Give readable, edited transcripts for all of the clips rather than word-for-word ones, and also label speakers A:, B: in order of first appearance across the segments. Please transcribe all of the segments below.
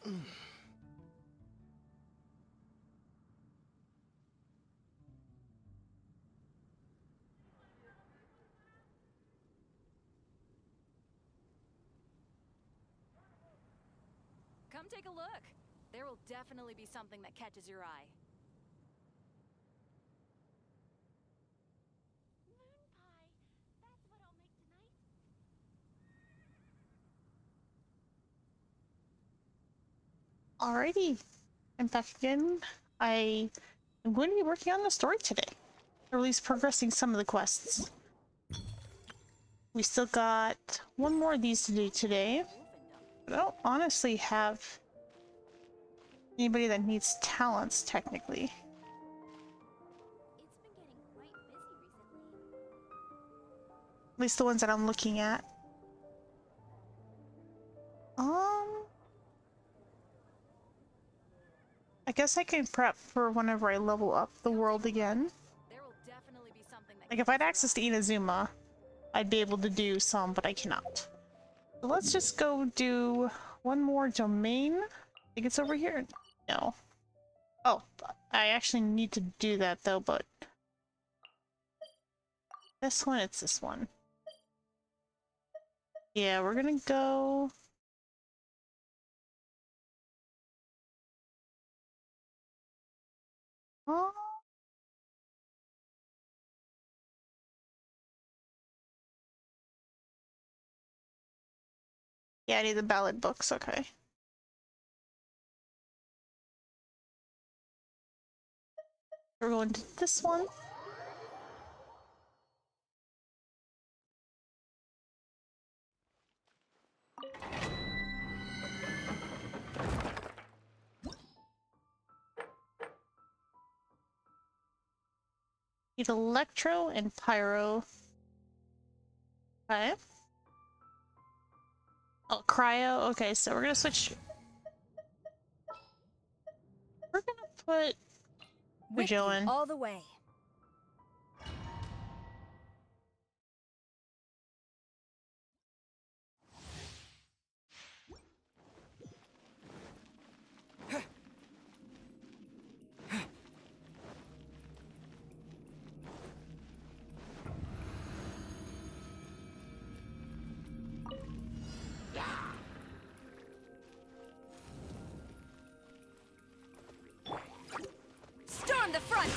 A: Come take a look. There will definitely be something that catches your eye.
B: Moon pie. That's what I'll make tonight.
C: Alrighty, I'm back again. I am going to be working on the story today, or at least progressing some of the quests. We still got one more of these to do today, but I don't honestly have anybody that needs talents, technically.
B: It's been getting quite busy recently.
C: At least the ones that I'm looking at. I guess I can prep for whenever I level up the world again.
A: There will definitely be something that
C: Like if I had access to Inazuma, I'd be able to do some, but I cannot. So let's just go do one more domain. I think it's over here. No. Oh, I actually need to do that though, but this one, it's this one. Yeah, we're gonna go... Oh. Yeah, I need the ballad books, okay. We're going to this one. Need Electro and Pyro. Okay. Oh, Cryo. Okay, so we're gonna switch. We're gonna put Joe in.
A: all the way. Storm the front.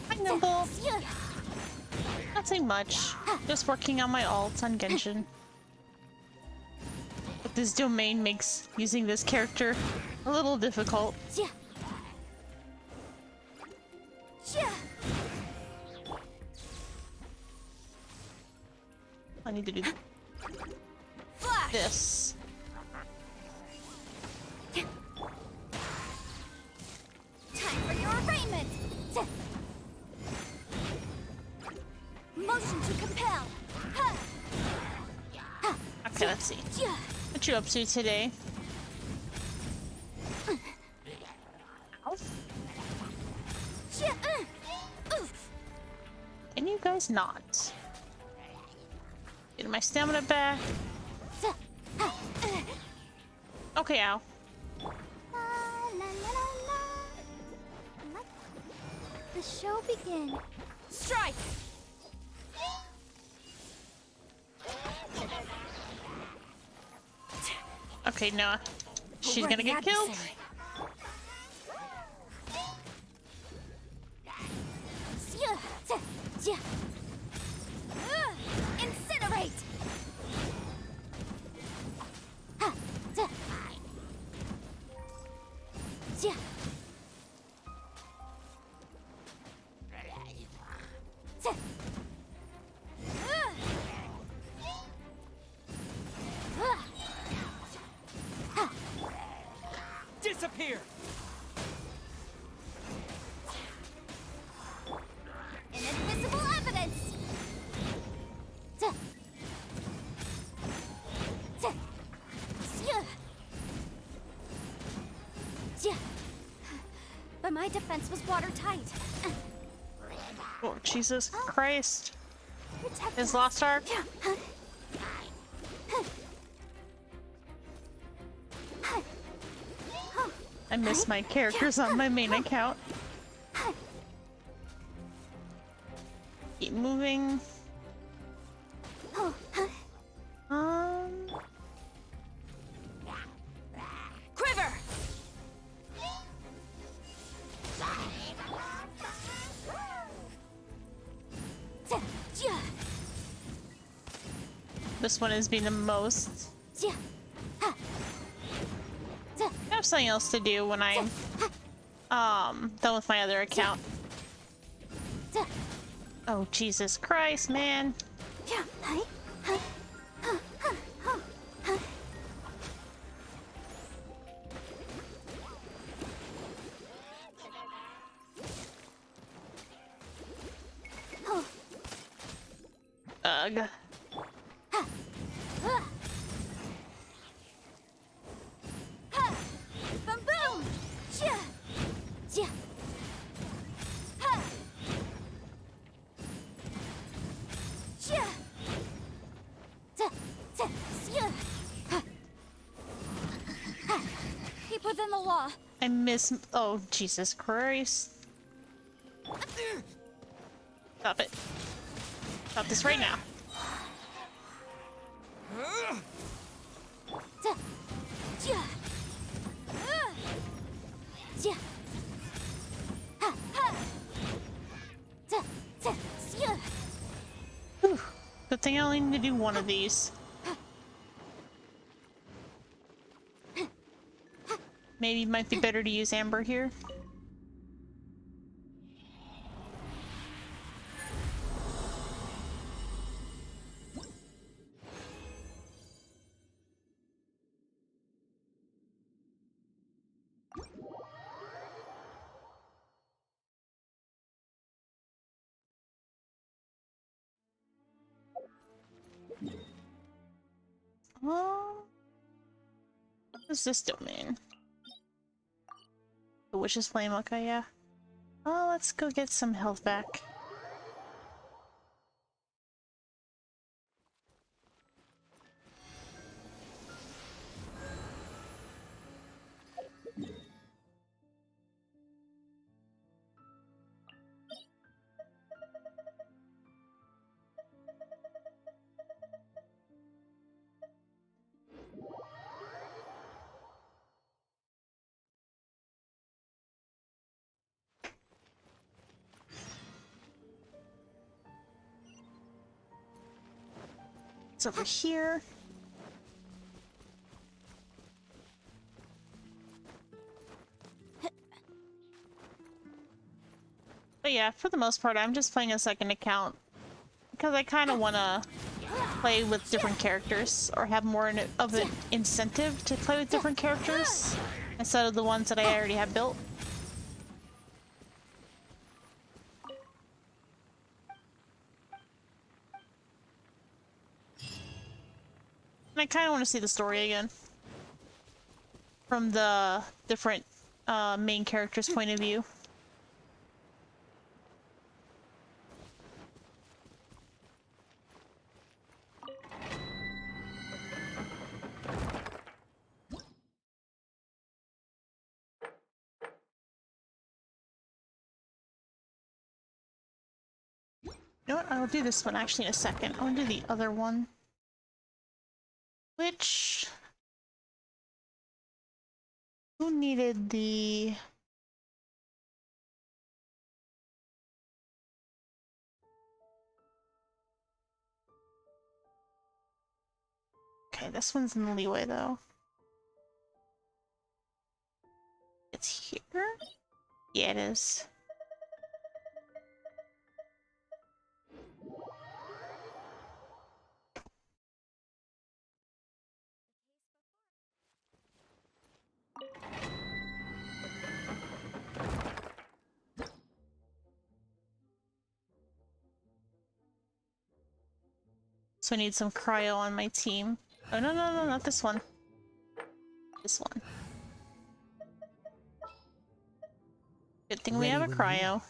C: Hi, Nimble. Nothing much. Just working on my alts on Genshin. But this domain makes using this character a little difficult. I need to do this.
B: Time for your arraignment. Motion to compel.
C: Okay, let's see. What you up to today? Ow. Can you guys not? Get my stamina back. Okay, ow.
B: Let the show begin.
A: Strike.
C: Okay, Noah. She's gonna get killed.
B: Incinerate!
D: Disappear!
B: But my defense was watertight.
C: Oh, Jesus Christ.
B: Protect
C: Is
B: us.
C: Lost Ark? I miss my characters on my main account. Keep moving.
A: Quiver!
C: This one is being the most. I have something else to do when I'm done with my other account. Oh, Jesus Christ, man. Ugh.
B: Boom boom! Keep within the law.
C: I miss. Oh, Jesus Christ. Stop it. Stop this right now. Whew. Good thing I only need to do one of these. Maybe it might be better to use Amber here. What does this domain? The Witch's Flame, okay, yeah. Oh, let's go get some health back. It's over here. But yeah, for the most part, I'm just playing a second account because I kind of want to play with different characters or have more of an incentive to play with different characters instead of the ones that I already have built. And I kind of want to see the story again from the different main characters' point of view. You know what? I'll do this one actually in a second. I want to do the other one. Which... Who needed the... Okay, this one's in the leeway though. It's here? Yeah, it is. So I need some cryo on my team. Oh, no, no, no, not this one. This one. Good thing we have a cryo.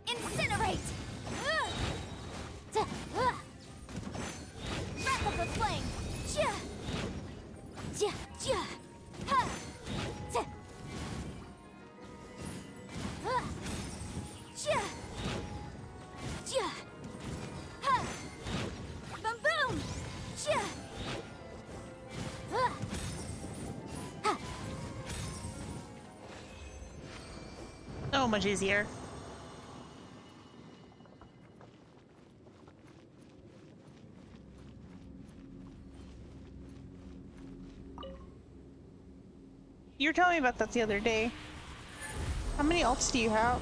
B: Incinerate! Wrap up the flame! Boom boom!
C: So much easier. You were telling me about that the other day. How many alts do you have?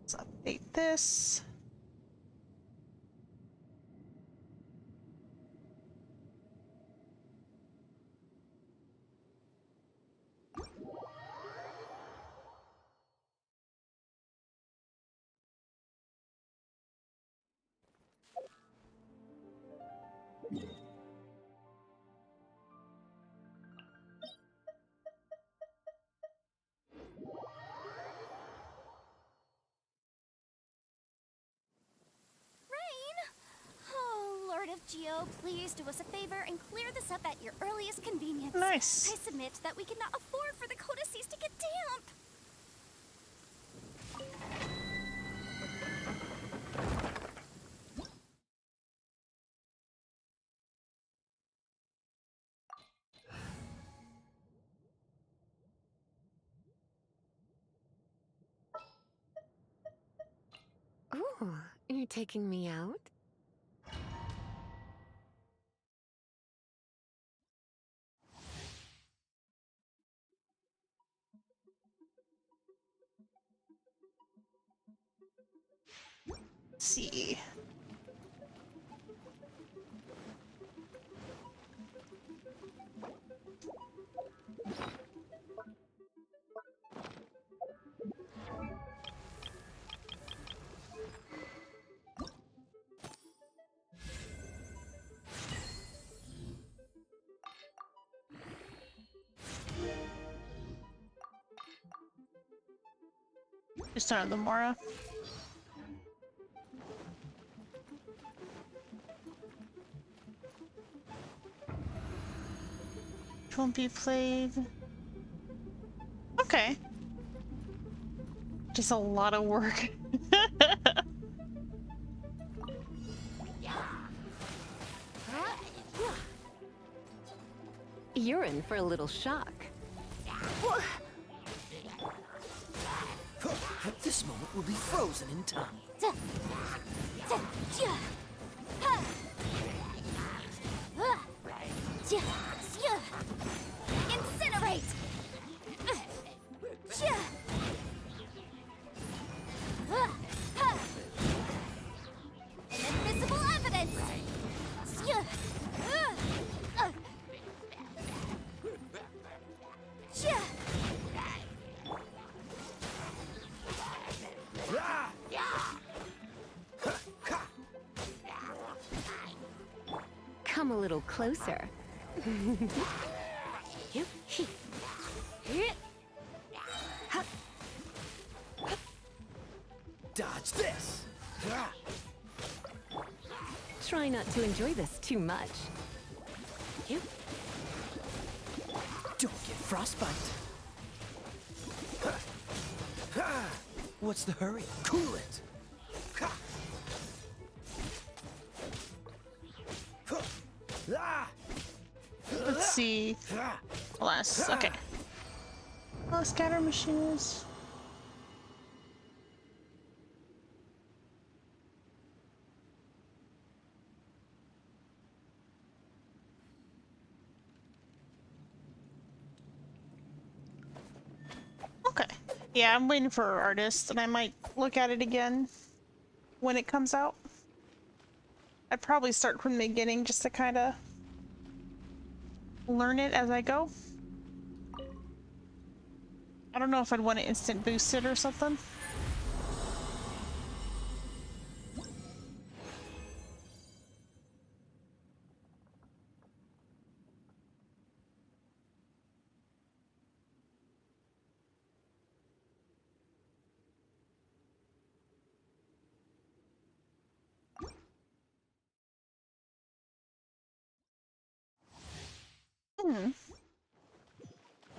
C: Let's update this.
B: Lord of Geo, please do us a favor and clear this up at your earliest convenience.
C: Nice.
B: I submit that we cannot afford for the codices to get damp.
D: Ooh, you're taking me out?
C: Let's see. Just start the Mora. Which won't be played. Okay. Just a lot of work.
D: You're in for a little shock.
E: This moment will be frozen in time.
B: Incinerate! Invisible evidence!
D: Come a little closer.
E: Dodge this!
D: Try not to enjoy this too much.
E: Don't get frostbite. What's the hurry? Cool it!
C: see. Less. Okay. Oh, scatter machines. Okay. Yeah, I'm waiting for artists, and I might look at it again when it comes out. I'd probably start from the beginning just to kind of learn it as I go. I don't know if I'd want to instant boost it or something. Hmm.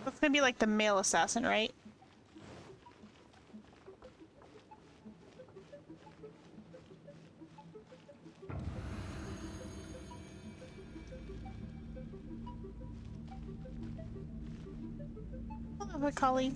C: That's gonna be like the male assassin, right? Oh, Hecali.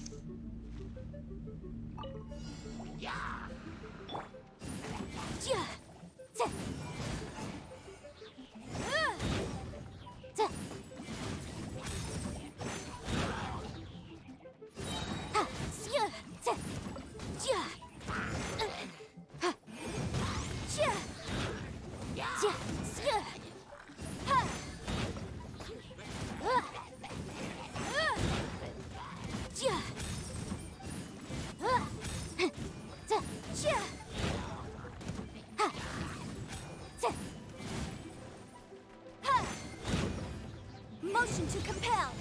B: Motion to compel.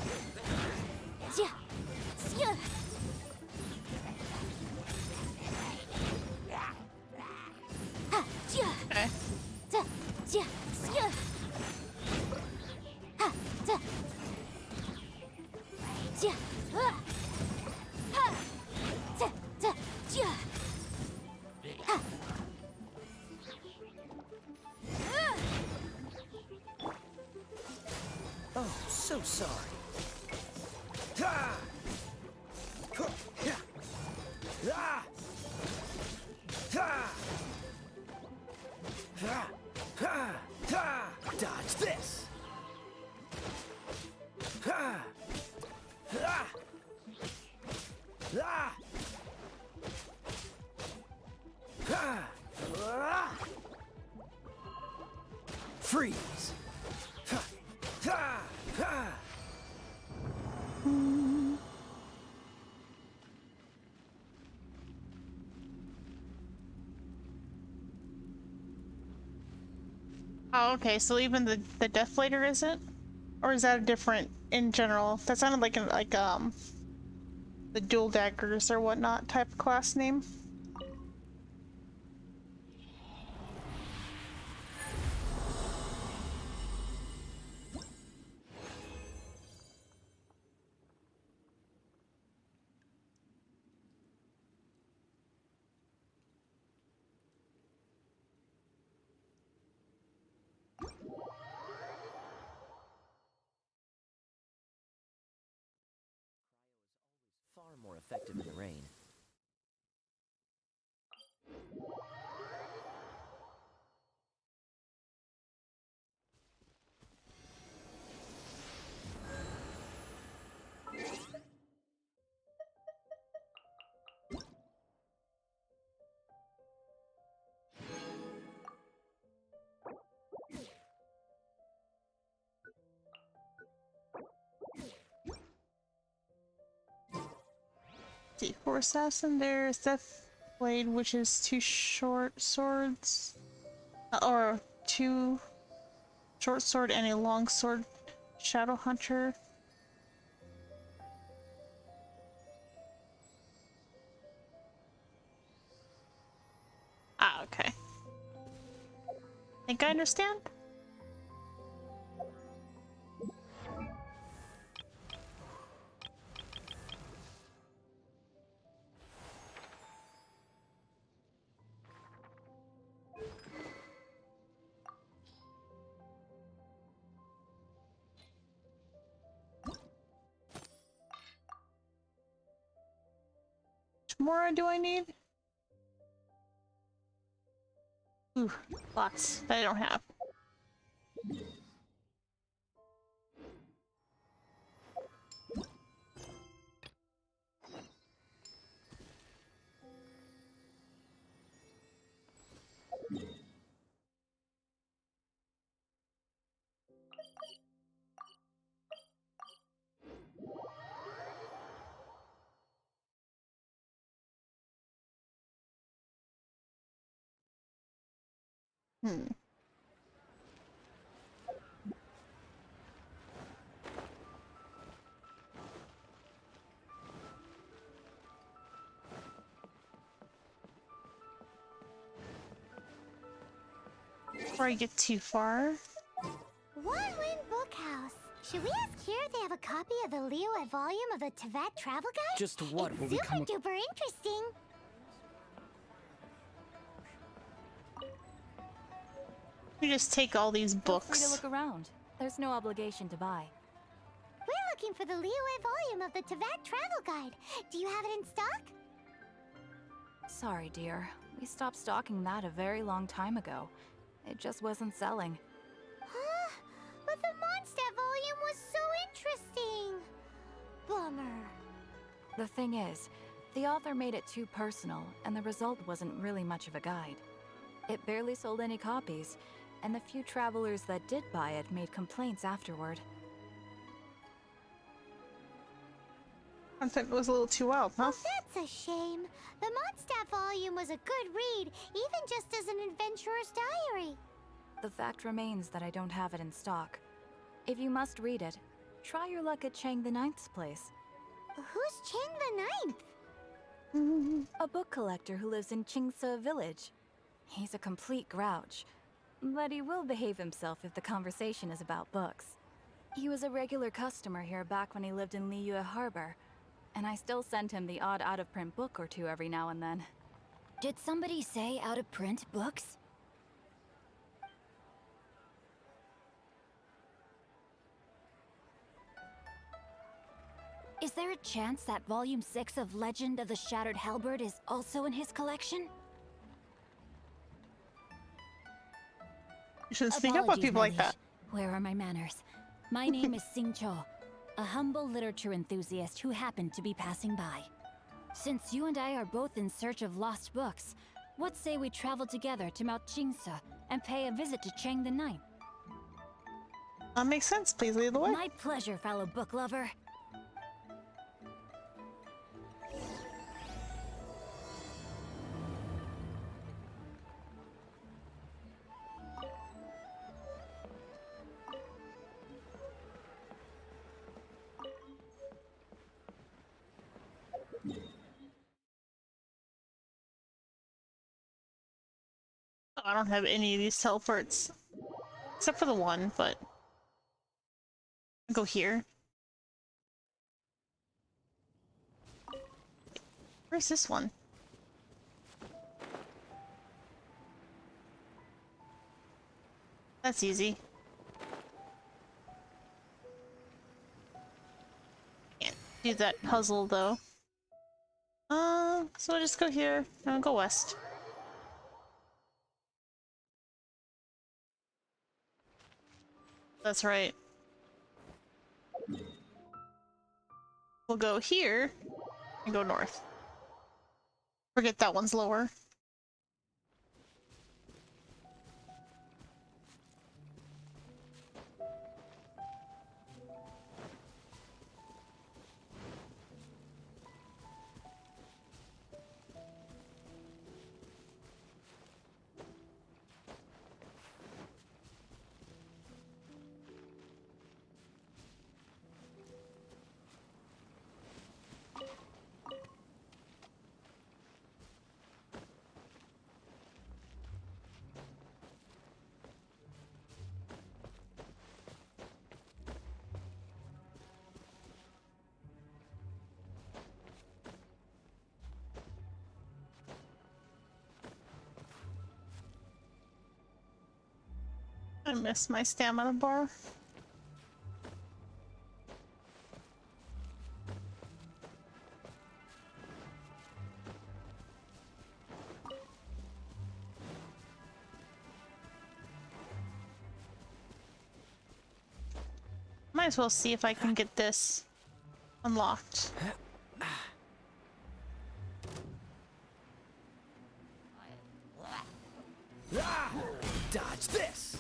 C: Okay.
E: Oh, so sorry. Dodge this. Freeze.
C: Oh, okay. So even the Death Blader isn't, or is that a different in general? That sounded like the dual daggers or whatnot type of class name.
E: Far more effective in the rain.
C: See, for assassin, there's Death Blade, which is 2 short swords, or 2 short sword and a long sword. Shadow Hunter. Ah, okay. Think I understand? more do I need? Ooh, lots that I don't have. Hmm. Before I get too far.
B: One Win Bookhouse. Should we ask here if they have a copy of the Leo volume of the Tevat Travel Guide?
E: Just what
B: It's
E: will we come
B: super duper interesting.
C: We just take all these
A: Feel free to
C: books.
A: look around. There's no obligation to buy.
B: We're looking for the Leo volume of the Tevat Travel Guide. Do you have it in stock?
A: Sorry, dear. We stopped stocking that a very long time ago. It just wasn't selling.
B: Huh? But the Mondstadt volume was so interesting. Bummer.
A: The thing is, the author made it too personal, and the result wasn't really much of a guide. It barely sold any copies, and the few travelers that did buy it made complaints afterward.
C: Content was a little too wild, huh?
B: That's a shame. The Mondstadt volume was a good read, even just as an adventurer's diary.
A: The fact remains that I don't have it in stock. If you must read it, try your luck at Chang the Ninth's place.
B: Who's Chang the Ninth?
A: A book collector who lives in Qingse village. He's a complete grouch, but he will behave himself if the conversation is about books. He was a regular customer here back when he lived in Liyue Harbor, and I still send him the odd out-of-print book or two every now and then.
B: Did somebody say out-of-print books? Is there a chance that Volume 6 of Legend of the Shattered Halberd is also in his collection?
C: You shouldn't speak up on
B: Apologies,
C: people like
B: my
C: that.
B: liege. Where are my manners? My name is Sing Cho, a humble literature enthusiast who happened to be passing by. Since you and I are both in search of lost books, what say we travel together to Mount Qingse and pay a visit to Chang the Ninth?
C: That makes sense. Please lead the way.
B: My pleasure, fellow book lover.
C: I don't have any of these teleports. Except for the one, but... I'll go here. Where's this one? That's easy. Can't do that puzzle, though. So I'll just go here, and I'll go west. That's right. We'll go here and go north. Forget that one's lower. I miss my stamina bar. might as well see if I can get this unlocked.
E: Dodge this!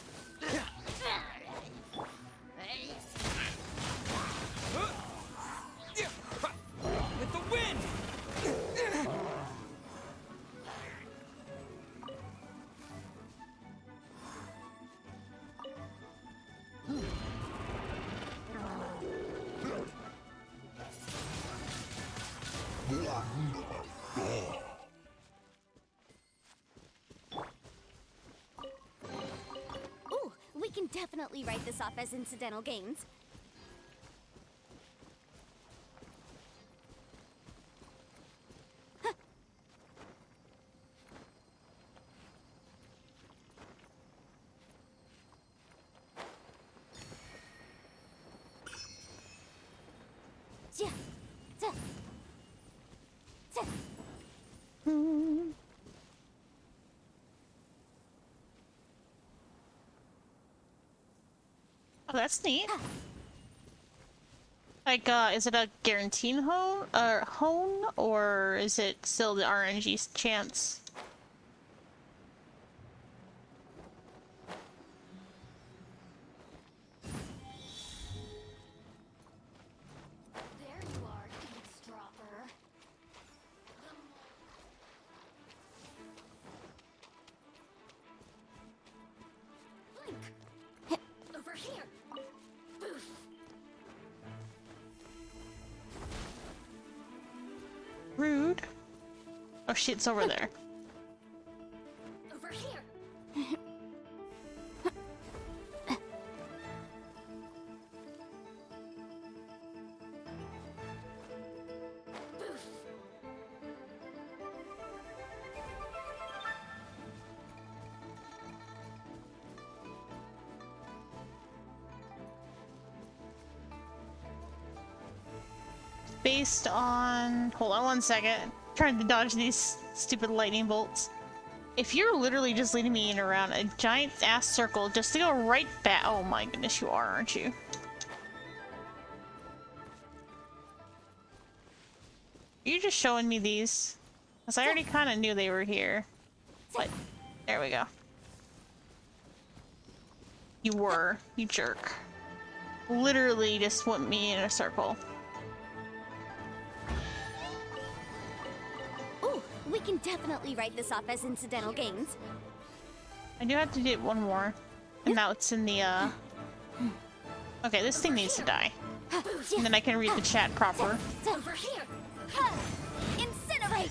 E: With the wind!
F: Ooh, we can definitely write this off as incidental gains. Yeah.
C: Oh, that's neat. Like, is it a guaranteed hone, or is it still the RNG chance?
F: There you are, eavesdropper. Link! Over here! Boof!
C: Rude. Oh shit, it's over there.
F: Over here! Boof!
C: Based on... Hold on one second. Trying to dodge these stupid lightning bolts. If you're literally just leading me in around a giant ass circle just to go right back... Oh my goodness, you are, aren't you? Are you just showing me these? Because I already kind of knew they were here. But, there we go. You were, you jerk. Literally just went me in a circle.
F: Ooh, we can definitely write this off as incidental gains.
C: I do have to do one more. And now it's in the, Okay, this thing needs to die. And then I can read the chat proper.
F: Over here! Ha! Incinerate!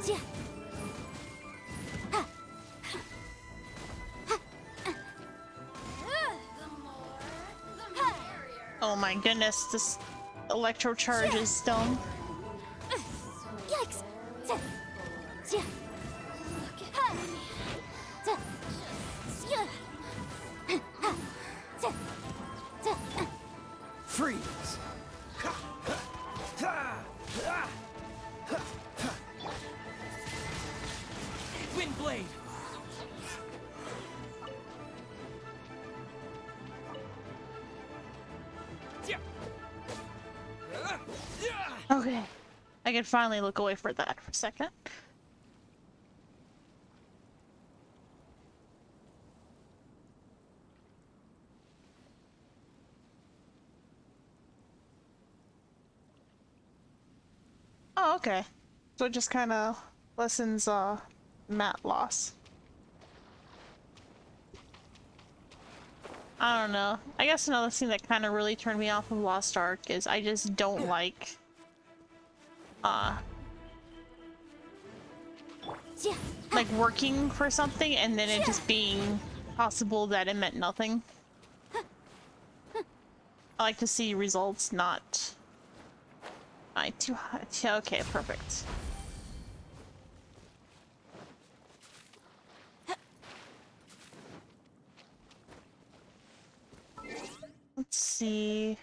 F: Yeah. Ha. Ha.
C: Oh my goodness, this electro charge is dumb.
F: Yikes! Yeah. Ha. Yeah.
E: Freeze! Windblade!
C: Okay. I can finally look away for that for a second. Oh, okay. So it just kind of lessens, mat loss. I don't know. I guess another thing that kind of really turned me off of Lost Ark is I just don't like, like working for something and then it just being possible that it meant nothing. I like to see results, not... too high. Okay, perfect. Let's see.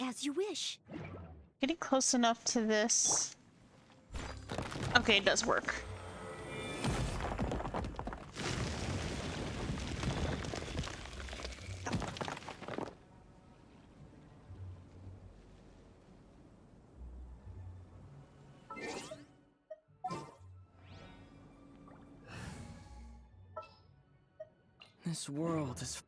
F: As you wish.
C: Getting close enough to this. Okay, it does work.
E: This world is...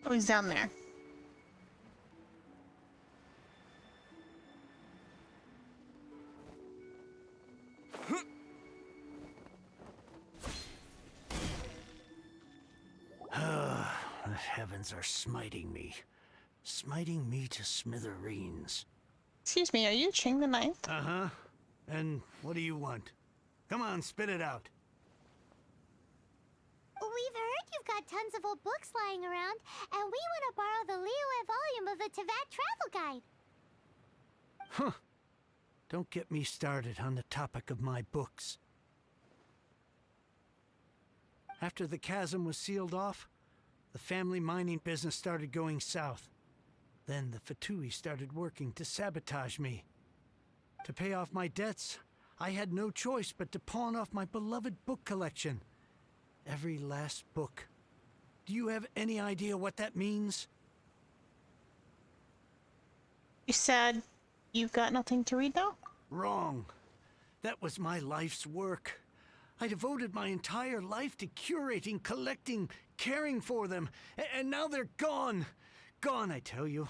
C: Oh, he's down there.
G: The heavens are smiting me. Smiting me to smithereens.
C: Excuse me, are you Ching the Ninth?
G: Uh-huh. And what do you want? Come on, spit it out.
F: We've heard you've got tons of old books lying around, and we want to borrow the Liyue volume of the Teyvat Travel Guide.
G: Huh. Don't get me started on the topic of my books. After the chasm was sealed off, the family mining business started going south. Then the Fatui started working to sabotage me. To pay off my debts, I had no choice but to pawn off my beloved book collection. Every last book. Do you have any idea what that means?
C: You said you've got nothing to read now?
G: Wrong. That was my life's work. I devoted my entire life to curating, collecting, caring for them, and now they're gone. Gone, I tell you.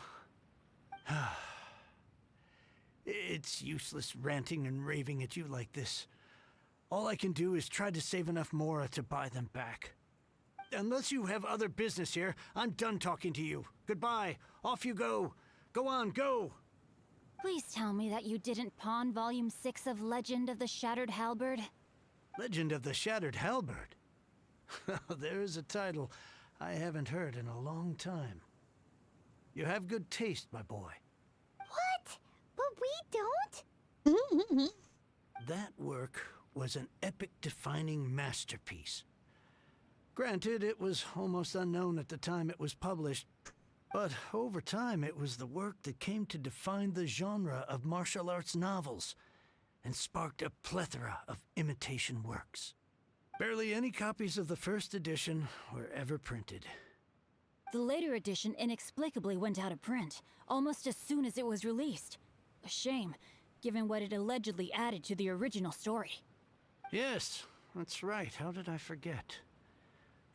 G: It's useless ranting and raving at you like this. All I can do is try to save enough Mora to buy them back. Unless you have other business here, I'm done talking to you. Goodbye. Off you go. Go on, go.
B: Please tell me that you didn't pawn Volume 6 of Legend of the Shattered Halberd.
G: Legend of the Shattered Halberd? There's a title I haven't heard in a long time. You have good taste, my boy.
F: What? But we don't?
G: That work was an epic-defining masterpiece. Granted, it was almost unknown at the time it was published, but over time it was the work that came to define the genre of martial arts novels and sparked a plethora of imitation works. Barely any copies of the first edition were ever printed.
B: The later edition inexplicably went out of print, almost as soon as it was released. A shame, given what it allegedly added to the original story.
G: Yes, that's right. How did I forget?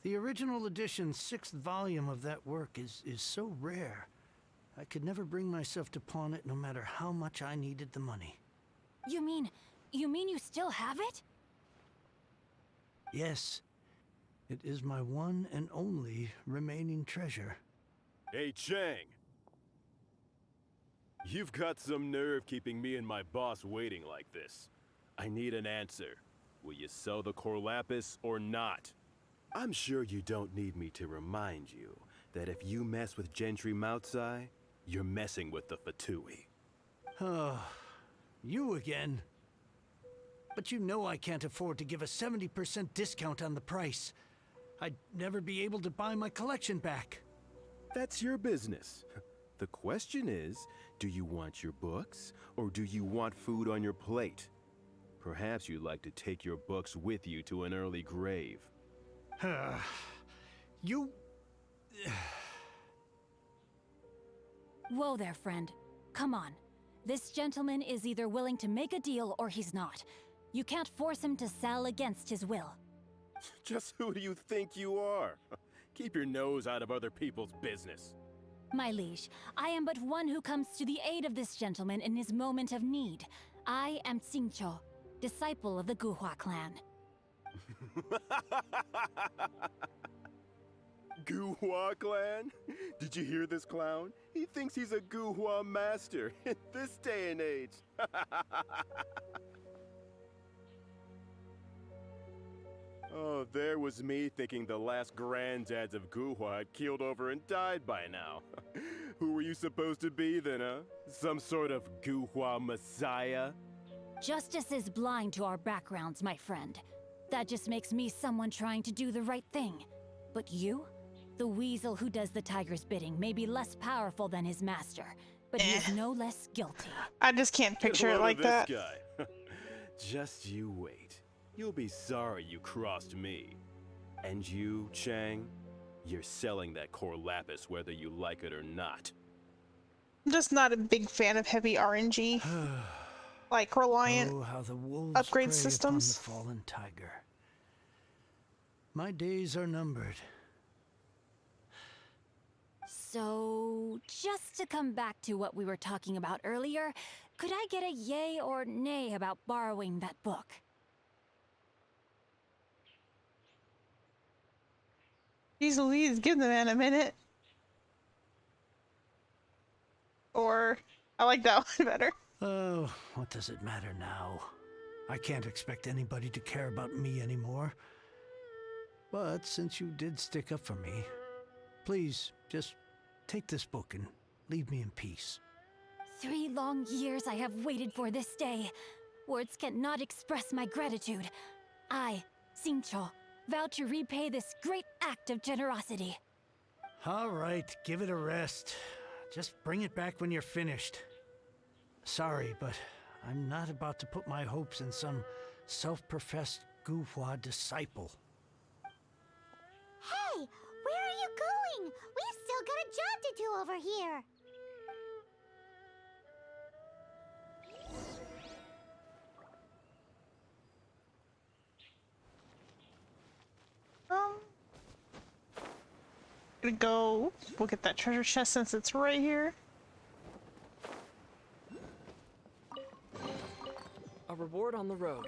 G: The original edition's 6th volume of that work is so rare. I could never bring myself to pawn it no matter how much I needed the money.
B: You mean you still have it?
G: Yes, it is my one and only remaining treasure.
H: Hey, Chang! You've got some nerve keeping me and my boss waiting like this. I need an answer. Will you sell the core lapis or not? I'm sure you don't need me to remind you that if you mess with Gentry Moutsai, you're messing with the Fatui.
G: Oh, you again. But you know I can't afford to give a 70% discount on the price. I'd never be able to buy my collection back.
H: That's your business. The question is, do you want your books, or do you want food on your plate? Perhaps you'd like to take your books with you to an early grave.
G: You...
B: Whoa there, friend. Come on. This gentleman is either willing to make a deal or he's not. You can't force him to sell against his will.
H: Just who do you think you are? Keep your nose out of other people's business.
B: My liege, I am but one who comes to the aid of this gentleman in his moment of need. I am Xingqiu, disciple of the Guhua clan.
H: Guhua clan? Did you hear this clown? He thinks he's a Guhua master in this day and age. Oh, there was me thinking the last granddads of Guhua had keeled over and died by now. Who were you supposed to be then, huh? Some sort of Guhua messiah?
B: Justice is blind to our backgrounds, my friend. That just makes me someone trying to do the right thing. But you? The weasel who does the tiger's bidding may be less powerful than his master, but he is no less guilty.
C: I just can't picture
H: Get
C: it
H: a load
C: like
H: of
C: that.
H: this guy. Just you wait. You'll be sorry you crossed me. And you, Chang, you're selling that core lapis whether you like it or not.
C: I'm just not a big fan of heavy RNG. Like reliant
G: Oh, how the wolves
C: upgrade
G: prey
C: systems.
G: upon the fallen tiger. My days are numbered.
B: So, just to come back to what we were talking about earlier, could I get a yay or nay about borrowing that book?
C: Jeez Louise, give the man a minute. Or, I like that one better.
G: Oh, what does it matter now? I can't expect anybody to care about me anymore. But since you did stick up for me, please, just take this book and leave me in peace.
B: 3 long years I have waited for this day. Words cannot express my gratitude. I, Xingqiu, vow to repay this great act of generosity.
G: All right, give it a rest. Just bring it back when you're finished. Sorry, but I'm not about to put my hopes in some self-professed Guhua disciple.
F: Hey, where are you going? We've still got a job to do over here.
C: Gonna go look at that treasure chest since it's right here.
E: A reward on the road.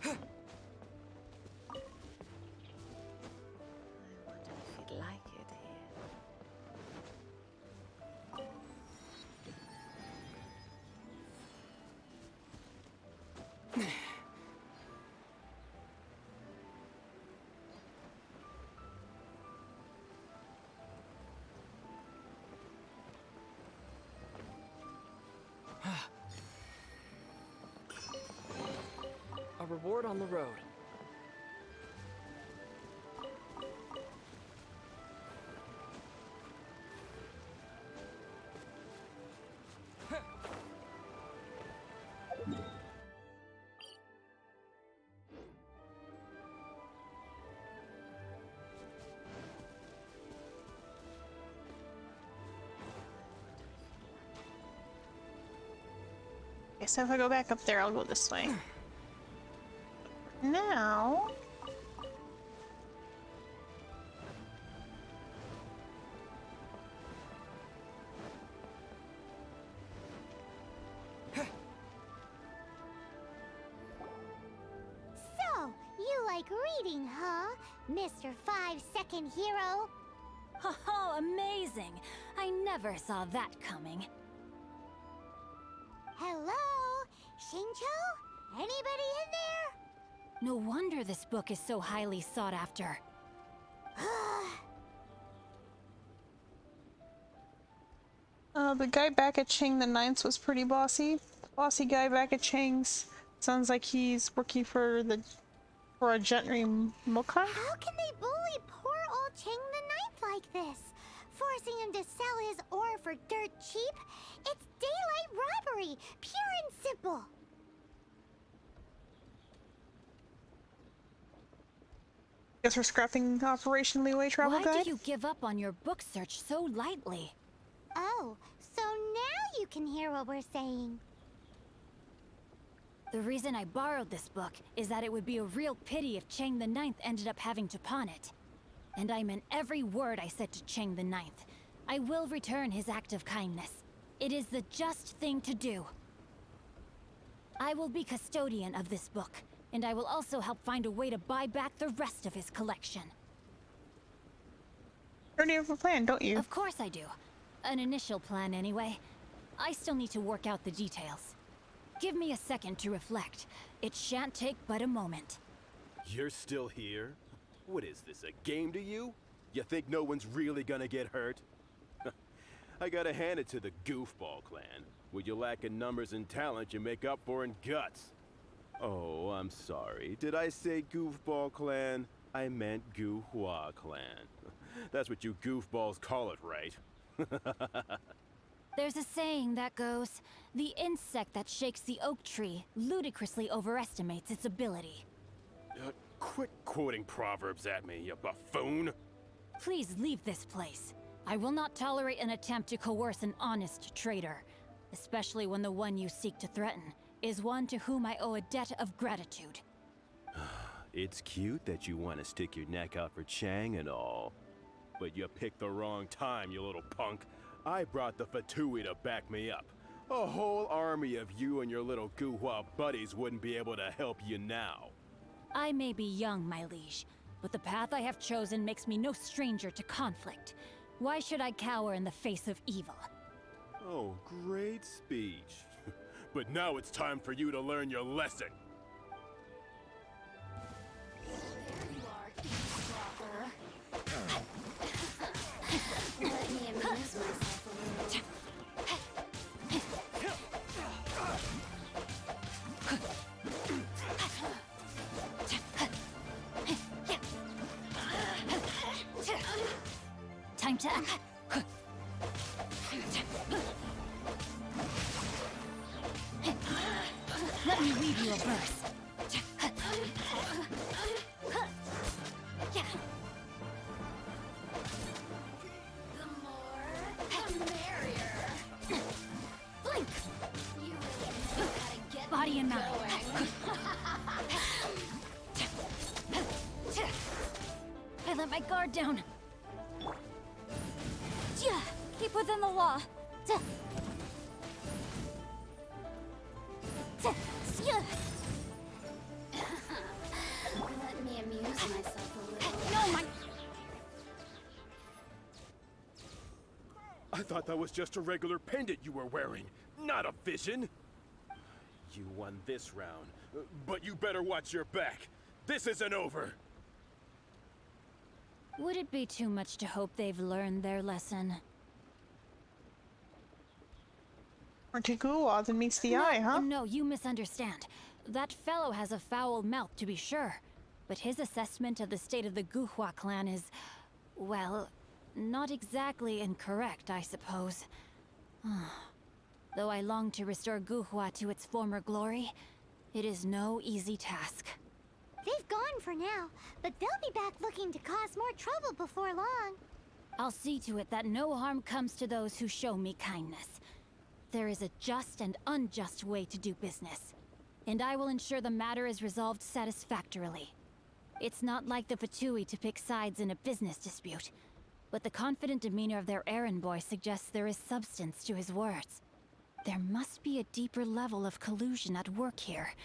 D: I wonder if he'd like it here.
E: A reward on the road.
C: Okay, so if I go back up there, I'll go this way. Now...
F: So, you like reading, huh? Mr. 5-second hero?
B: Oh, amazing! I never saw that coming.
F: Hello? Xingqiu? Anybody in there?
B: No wonder this book is so highly sought after.
C: The guy back at Chang the Ninth was pretty bossy. Bossy guy back at Chang's. Sounds like he's working for the For a gentry Mokai?
F: How can they bully poor old Chang the Ninth like this? Forcing him to sell his ore for dirt cheap? It's daylight robbery, pure and simple.
C: Guess we're scrapping Operation Leeway Travel
B: Why
C: Guide?
B: did you give up on your book search so lightly?
F: Oh, so now you can hear what we're saying.
B: The reason I borrowed this book is that it would be a real pity if Chang the Ninth ended up having to pawn it. And I meant every word I said to Chang the Ninth. I will return his act of kindness. It is the just thing to do. I will be custodian of this book, and I will also help find a way to buy back the rest of his collection.
C: You already have a plan, don't you?
B: Of course I do. An initial plan, anyway. I still need to work out the details. Give me a second to reflect. It shan't take but a moment.
H: You're still here? What is this, a game to you? You think no one's really gonna get hurt? I gotta hand it to the Goofball clan. What you lack in numbers and talent, you make up for in guts. Oh, I'm sorry. Did I say Goofball clan? I meant Guhua clan. That's what you goofballs call it, right?
B: There's a saying that goes, the insect that shakes the oak tree ludicrously overestimates its ability.
H: Quit quoting proverbs at me, you buffoon!
B: Please leave this place. I will not tolerate an attempt to coerce an honest trader, especially when the one you seek to threaten is one to whom I owe a debt of gratitude.
H: It's cute that you want to stick your neck out for Chang and all. But you picked the wrong time, you little punk. I brought the Fatui to back me up. A whole army of you and your little Guhua buddies wouldn't be able to help you now.
B: I may be young, my liege, but the path I have chosen makes me no stranger to conflict. Why should I cower in the face of evil?
H: Oh, great speech. But now it's time for you to learn your lesson.
F: Let me amuse myself a little.
B: Time to act. Let me weave you a verse. Blink! Body and mind. I let my guard down. Keep within the law.
F: Let me amuse myself a little.
B: No, my...
H: I thought that was just a regular pendant you were wearing, not a vision. You won this round, but you better watch your back. This isn't over.
B: Would it be too much to hope they've learned their lesson?
C: Or to Guhua that meets the eye, huh?
B: No, you misunderstand. That fellow has a foul mouth, to be sure. But his assessment of the state of the Guhua clan is, well, not exactly incorrect, I suppose. Though I long to restore Guhua to its former glory, it is no easy task.
F: They've gone for now, but they'll be back looking to cause more trouble before long.
B: I'll see to it that no harm comes to those who show me kindness. There is a just and unjust way to do business, and I will ensure the matter is resolved satisfactorily. It's not like the Fatui to pick sides in a business dispute, but the confident demeanor of their errand boy suggests there is substance to his words. There must be a deeper level of collusion at work here.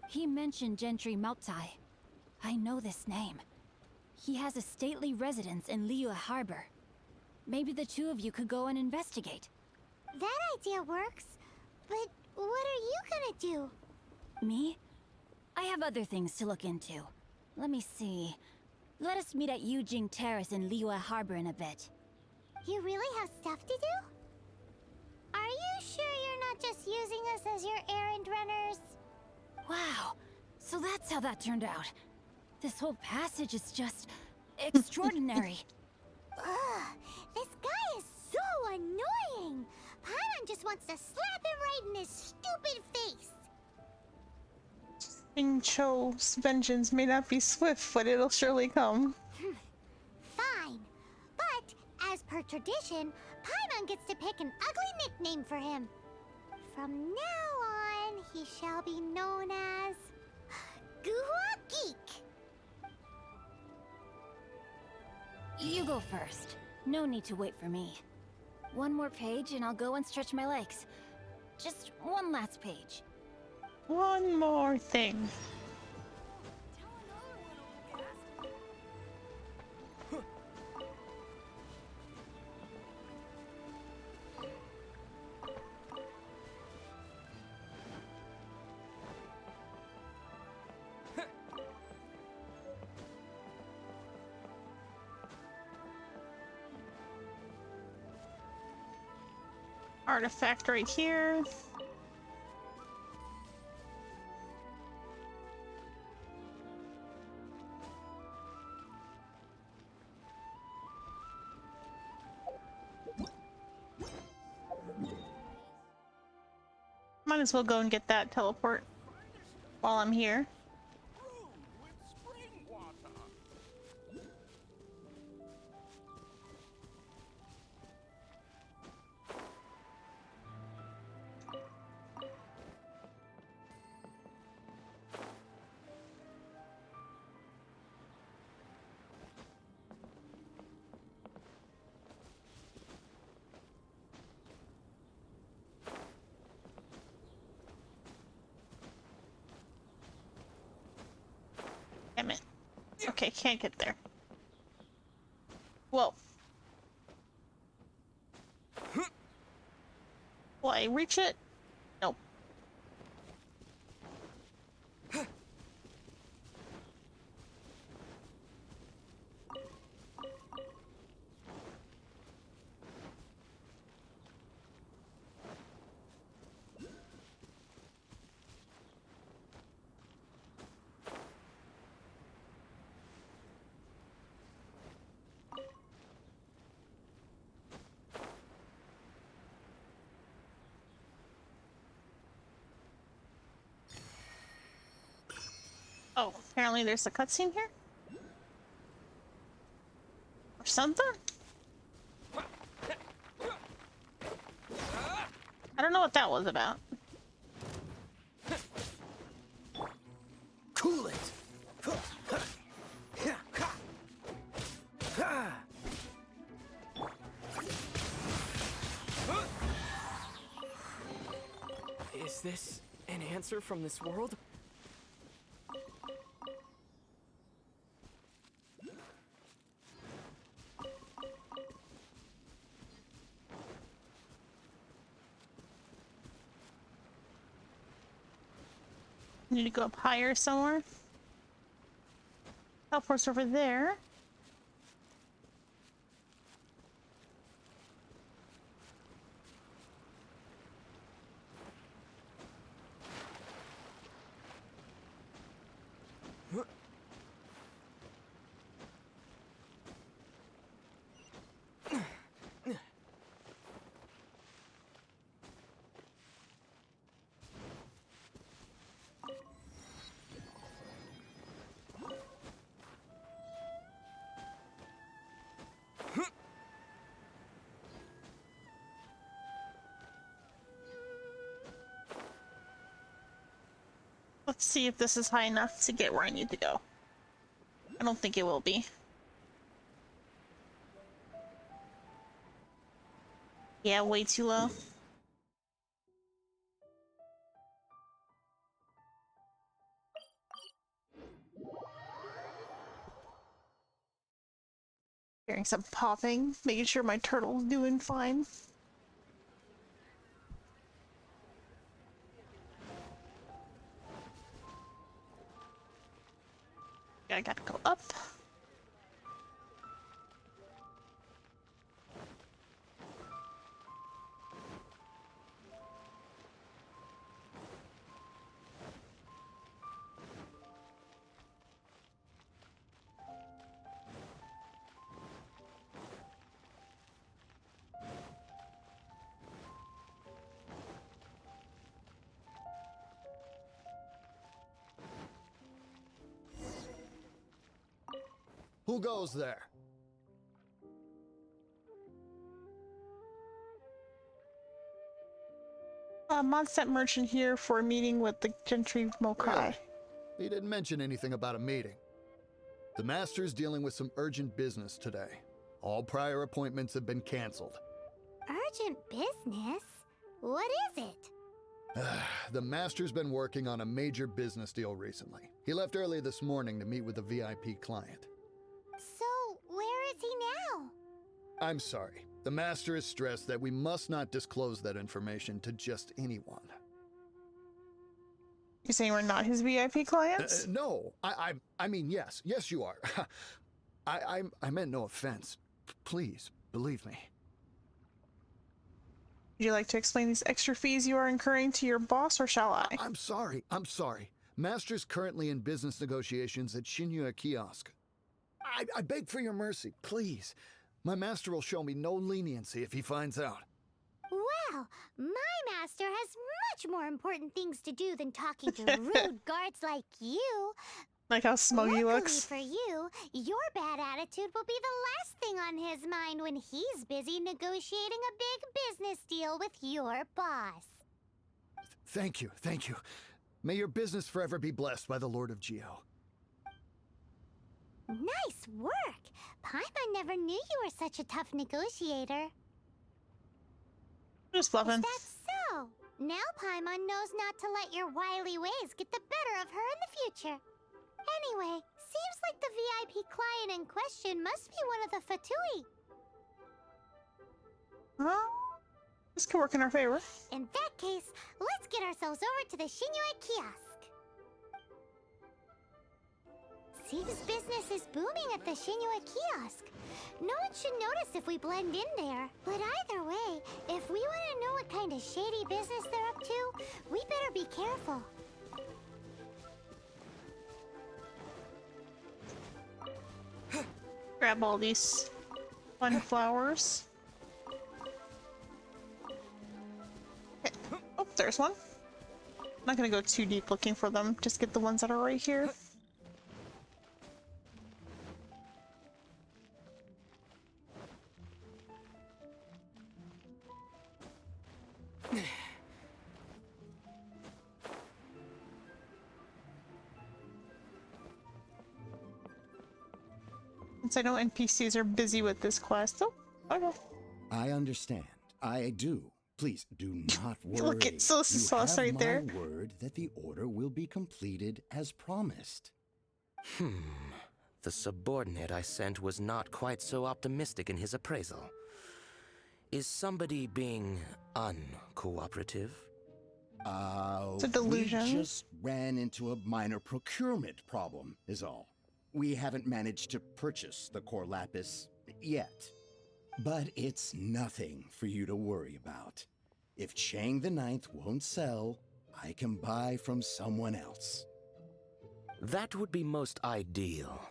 B: He mentioned Gentry Maltai. I know this name. He has a stately residence in Liyue Harbor. Maybe the two of you could go and investigate.
F: That idea works, but what are you gonna do?
B: Me? I have other things to look into. Let me see. Let us meet at Yujing Terrace in Liyue Harbor in a bit.
F: You really have stuff to do? Are you sure you're not just using us as your errand runners?
B: Wow, so that's how that turned out. This whole passage is just extraordinary.
F: Ugh, this guy is so annoying. Paimon just wants to slap him right in his stupid face.
C: Xingqiu's vengeance may not be swift, but it'll surely come.
F: Fine. But, as per tradition, Paimon gets to pick an ugly nickname for him. From now on, he shall be known as... Guhua Geek.
B: You go first. No need to wait for me. One more page and I'll go and stretch my legs. Just one last page.
C: One more thing. Artifact right here. Might as well go and get that teleport while I'm here. Damn it. Okay, can't get there. Whoa. Will I reach it? Nope. Oh, apparently there's a cutscene here? Or something? I don't know what that was about.
E: Cool it! Is this an answer from this world?
C: Need to go up higher somewhere. Teleport's over there. Let's see if this is high enough to get where I need to go. I don't think it will be. Yeah, way too low. Hearing some popping, making sure my turtle's doing fine. I gotta go up.
I: Who goes there?
C: Mondstadt merchant here for a meeting with the Gentry Mokai.
I: Really? He didn't mention anything about a meeting. The Master's dealing with some urgent business today. All prior appointments have been canceled.
F: Urgent business? What is it?
I: The Master's been working on a major business deal recently. He left early this morning to meet with a VIP client.
F: So, where is he now?
I: I'm sorry. The Master is stressed that we must not disclose that information to just anyone.
C: You saying we're not his VIP clients?
I: No, I mean, yes. Yes, you are. I meant no offense. Please, believe me.
C: Would you like to explain these extra fees you are incurring to your boss, or shall I?
I: I'm sorry. Master's currently in business negotiations at Shinya Kiosk. I beg for your mercy, please. My master will show me no leniency if he finds out.
F: Well, my master has much more important things to do than talking to rude guards like you.
C: Like how smug he looks.
F: For you, your bad attitude will be the last thing on his mind when he's busy negotiating a big business deal with your boss.
I: Thank you. May your business forever be blessed by the Lord of Geo.
F: Nice work! Paimon never knew you were such a tough negotiator.
C: Just bluffing.
F: Is that so? Now Paimon knows not to let your wily ways get the better of her in the future. Anyway, seems like the VIP client in question must be one of the Fatui.
C: Well, this could work in our favor.
F: In that case, let's get ourselves over to the Shinue Kiosk. Seems business is booming at the Shinue Kiosk. No one should notice if we blend in there. But either way, if we want to know what kind of shady business they're up to, we better be careful.
C: Grab all these fun flowers. Okay. Oh, there's one. I'm not gonna go too deep looking for them. Just get the ones that are right here. Since I know NPCs are busy with this quest. Oh, okay.
J: I understand. I do. Please do not worry.
C: Look, it's so sauce right there.
J: You have my word that the order will be completed as promised.
K: The subordinate I sent was not quite so optimistic in his appraisal. Is somebody being uncooperative?
C: It's a delusion.
J: We just ran into a minor procurement problem, is all. We haven't managed to purchase the core lapis yet. But it's nothing for you to worry about. If Chang the Ninth won't sell, I can buy from someone else.
K: That would be most ideal.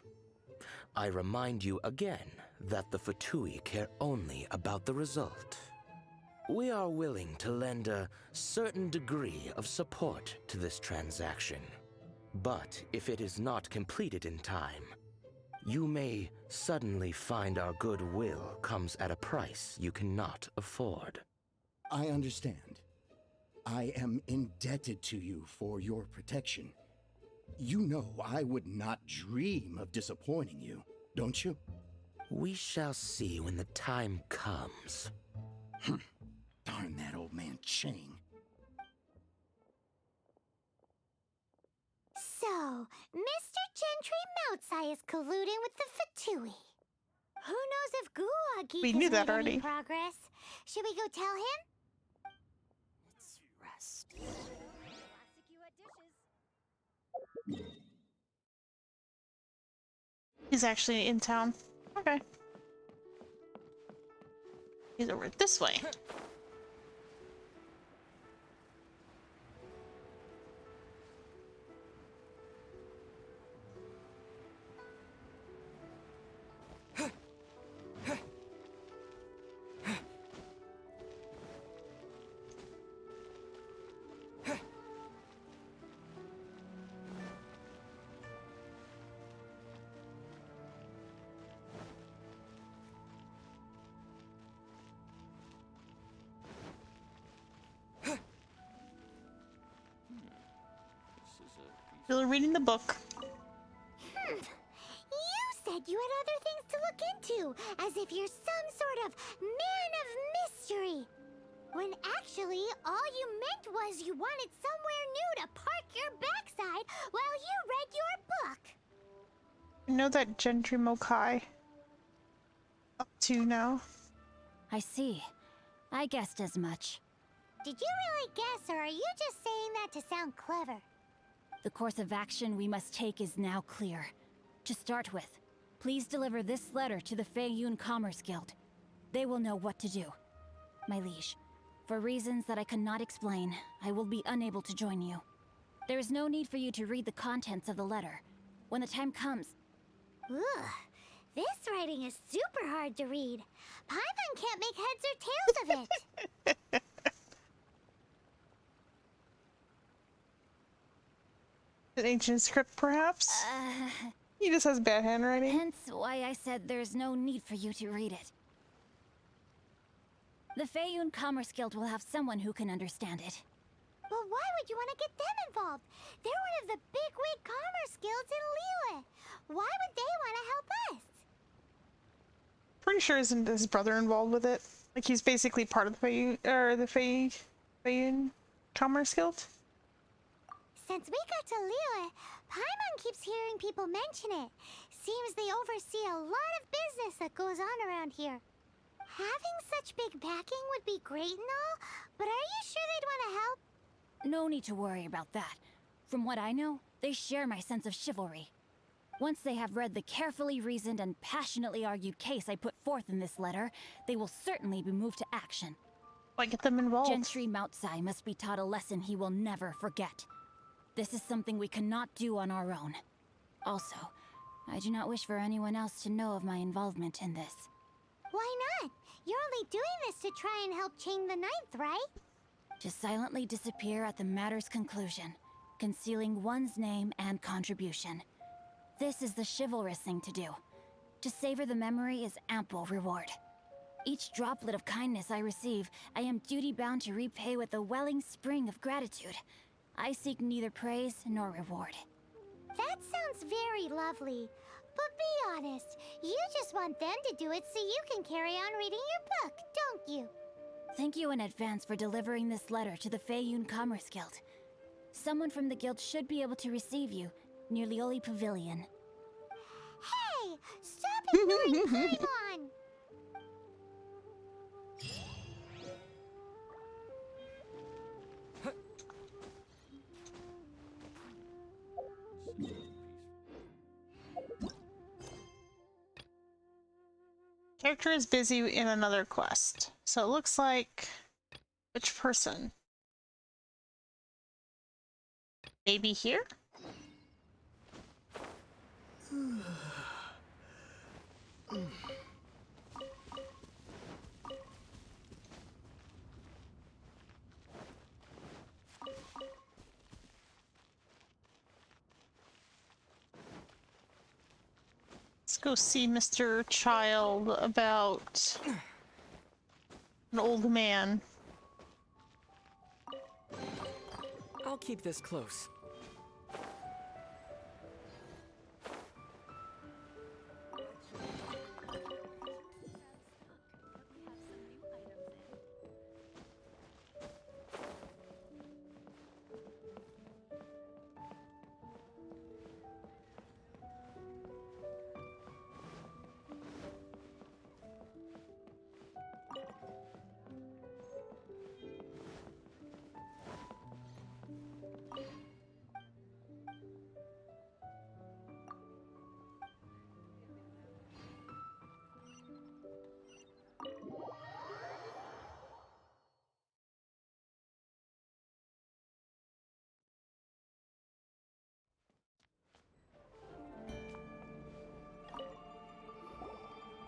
K: I remind you again that the Fatui care only about the result. We are willing to lend a certain degree of support to this transaction. But if it is not completed in time, you may suddenly find our goodwill comes at a price you cannot afford.
J: I understand. I am indebted to you for your protection. You know I would not dream of disappointing you, don't you?
K: We shall see when the time comes.
J: Darn that old man Chang.
F: So, Mr. Gentry Moutsai is colluding with the Fatui. Who knows if Guagi
C: We knew that already.
F: Progress? Should we go tell him?
K: Let's rest.
C: He's actually in town. Okay. He's over this way. Still reading the book.
F: You said you had other things to look into, as if you're some sort of man of mystery. When actually, all you meant was you wanted somewhere new to park your backside while you read your book.
C: I know that Gentry Mokai up to now.
B: I see. I guessed as much.
F: Did you really guess, or are you just saying that to sound clever?
B: The course of action we must take is now clear. To start with, please deliver this letter to the Feiyun Commerce Guild. They will know what to do. My liege, for reasons that I cannot explain, I will be unable to join you. There is no need for you to read the contents of the letter. When the time comes...
F: Ugh, this writing is super hard to read. Paimon can't make heads or tails of it.
C: An ancient script, perhaps? He just has bad handwriting.
B: Hence why I said there's no need for you to read it. The Feiyun Commerce Guild will have someone who can understand it.
F: But why would you want to get them involved? They're one of the bigwig commerce guilds in Liyue. Why would they want to help us?
C: Pretty sure isn't his brother involved with it? Like he's basically part of the Feiyun Commerce Guild?
F: Since we got to Liyue, Paimon keeps hearing people mention it. Seems they oversee a lot of business that goes on around here. Having such big backing would be great and all, but are you sure they'd want to help?
B: No need to worry about that. From what I know, they share my sense of chivalry. Once they have read the carefully reasoned and passionately argued case I put forth in this letter, they will certainly be moved to action.
C: Why get them involved?
B: Gentry Moutsai must be taught a lesson he will never forget. This is something we cannot do on our own. Also, I do not wish for anyone else to know of my involvement in this.
F: Why not? You're only doing this to try and help Chang the Ninth, right?
B: To silently disappear at the matter's conclusion, concealing one's name and contribution. This is the chivalrous thing to do. To savor the memory is ample reward. Each droplet of kindness I receive, I am duty-bound to repay with a welling spring of gratitude. I seek neither praise nor reward.
F: That sounds very lovely. But be honest, you just want them to do it so you can carry on reading your book, don't you?
B: Thank you in advance for delivering this letter to the Feiyun Commerce Guild. Someone from the guild should be able to receive you near Lioli Pavilion.
F: Hey! Stop ignoring Paimon!
C: Character is busy in another quest. So it looks like... Which person? Maybe here? Let's go see Mr. Child about an old man.
E: I'll keep this close.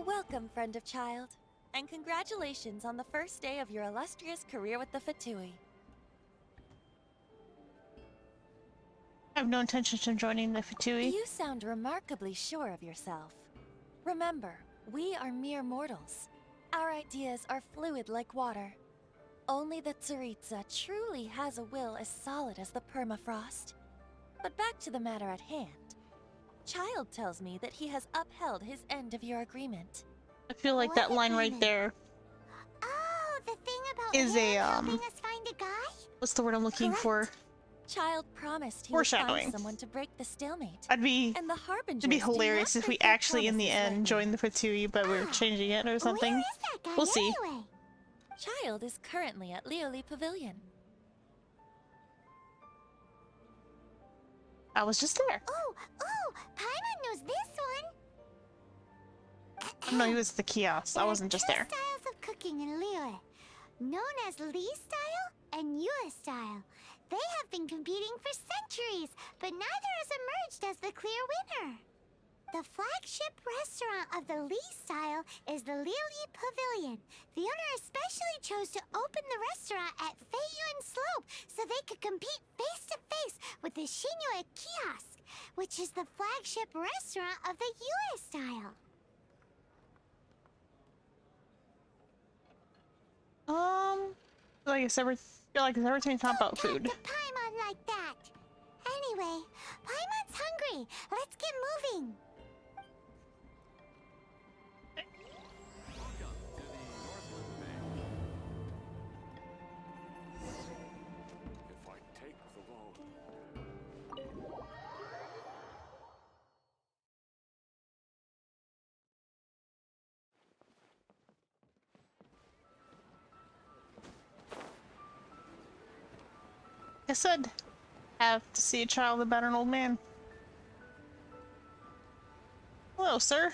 L: Welcome, friend of child, and congratulations on the first day of your illustrious career with the Fatui.
C: I have no intention of joining the Fatui.
L: You sound remarkably sure of yourself. Remember, we are mere mortals. Our ideas are fluid like water. Only the Tsaritsa truly has a will as solid as the permafrost. But back to the matter at hand. Child tells me that he has upheld his end of your agreement.
C: I feel like that line right there
F: Oh, the thing about
C: is a
F: helping us find a guy?
C: what's the word I'm looking for?
L: Child promised he would
C: Foreshadowing.
L: find someone to break the stalemate.
C: It'd be hilarious if we actually in the end joined the Fatui, but we're changing it or something.
F: Where is that guy
C: We'll see.
F: anyway?
L: Child is currently at Lioli Pavilion.
C: I was just there.
F: Oh, Paimon knows this one.
C: No, he was at the kiosk. I wasn't just there.
F: Styles of cooking in Liyue, known as Li style and Yue style. They have been competing for centuries, but neither has emerged as the clear winner. The flagship restaurant of the Li style is the Lioli Pavilion. The owner especially chose to open the restaurant at Feiyuan Slope so they could compete face to face with the Xinyue Kiosk, which is the flagship restaurant of the Yue style.
C: I feel like every time you talk about food.
F: To Paimon like that. Anyway, Paimon's hungry. Let's get moving.
H: If I take the road.
C: I said, have to see a child about an old man. Hello, sir.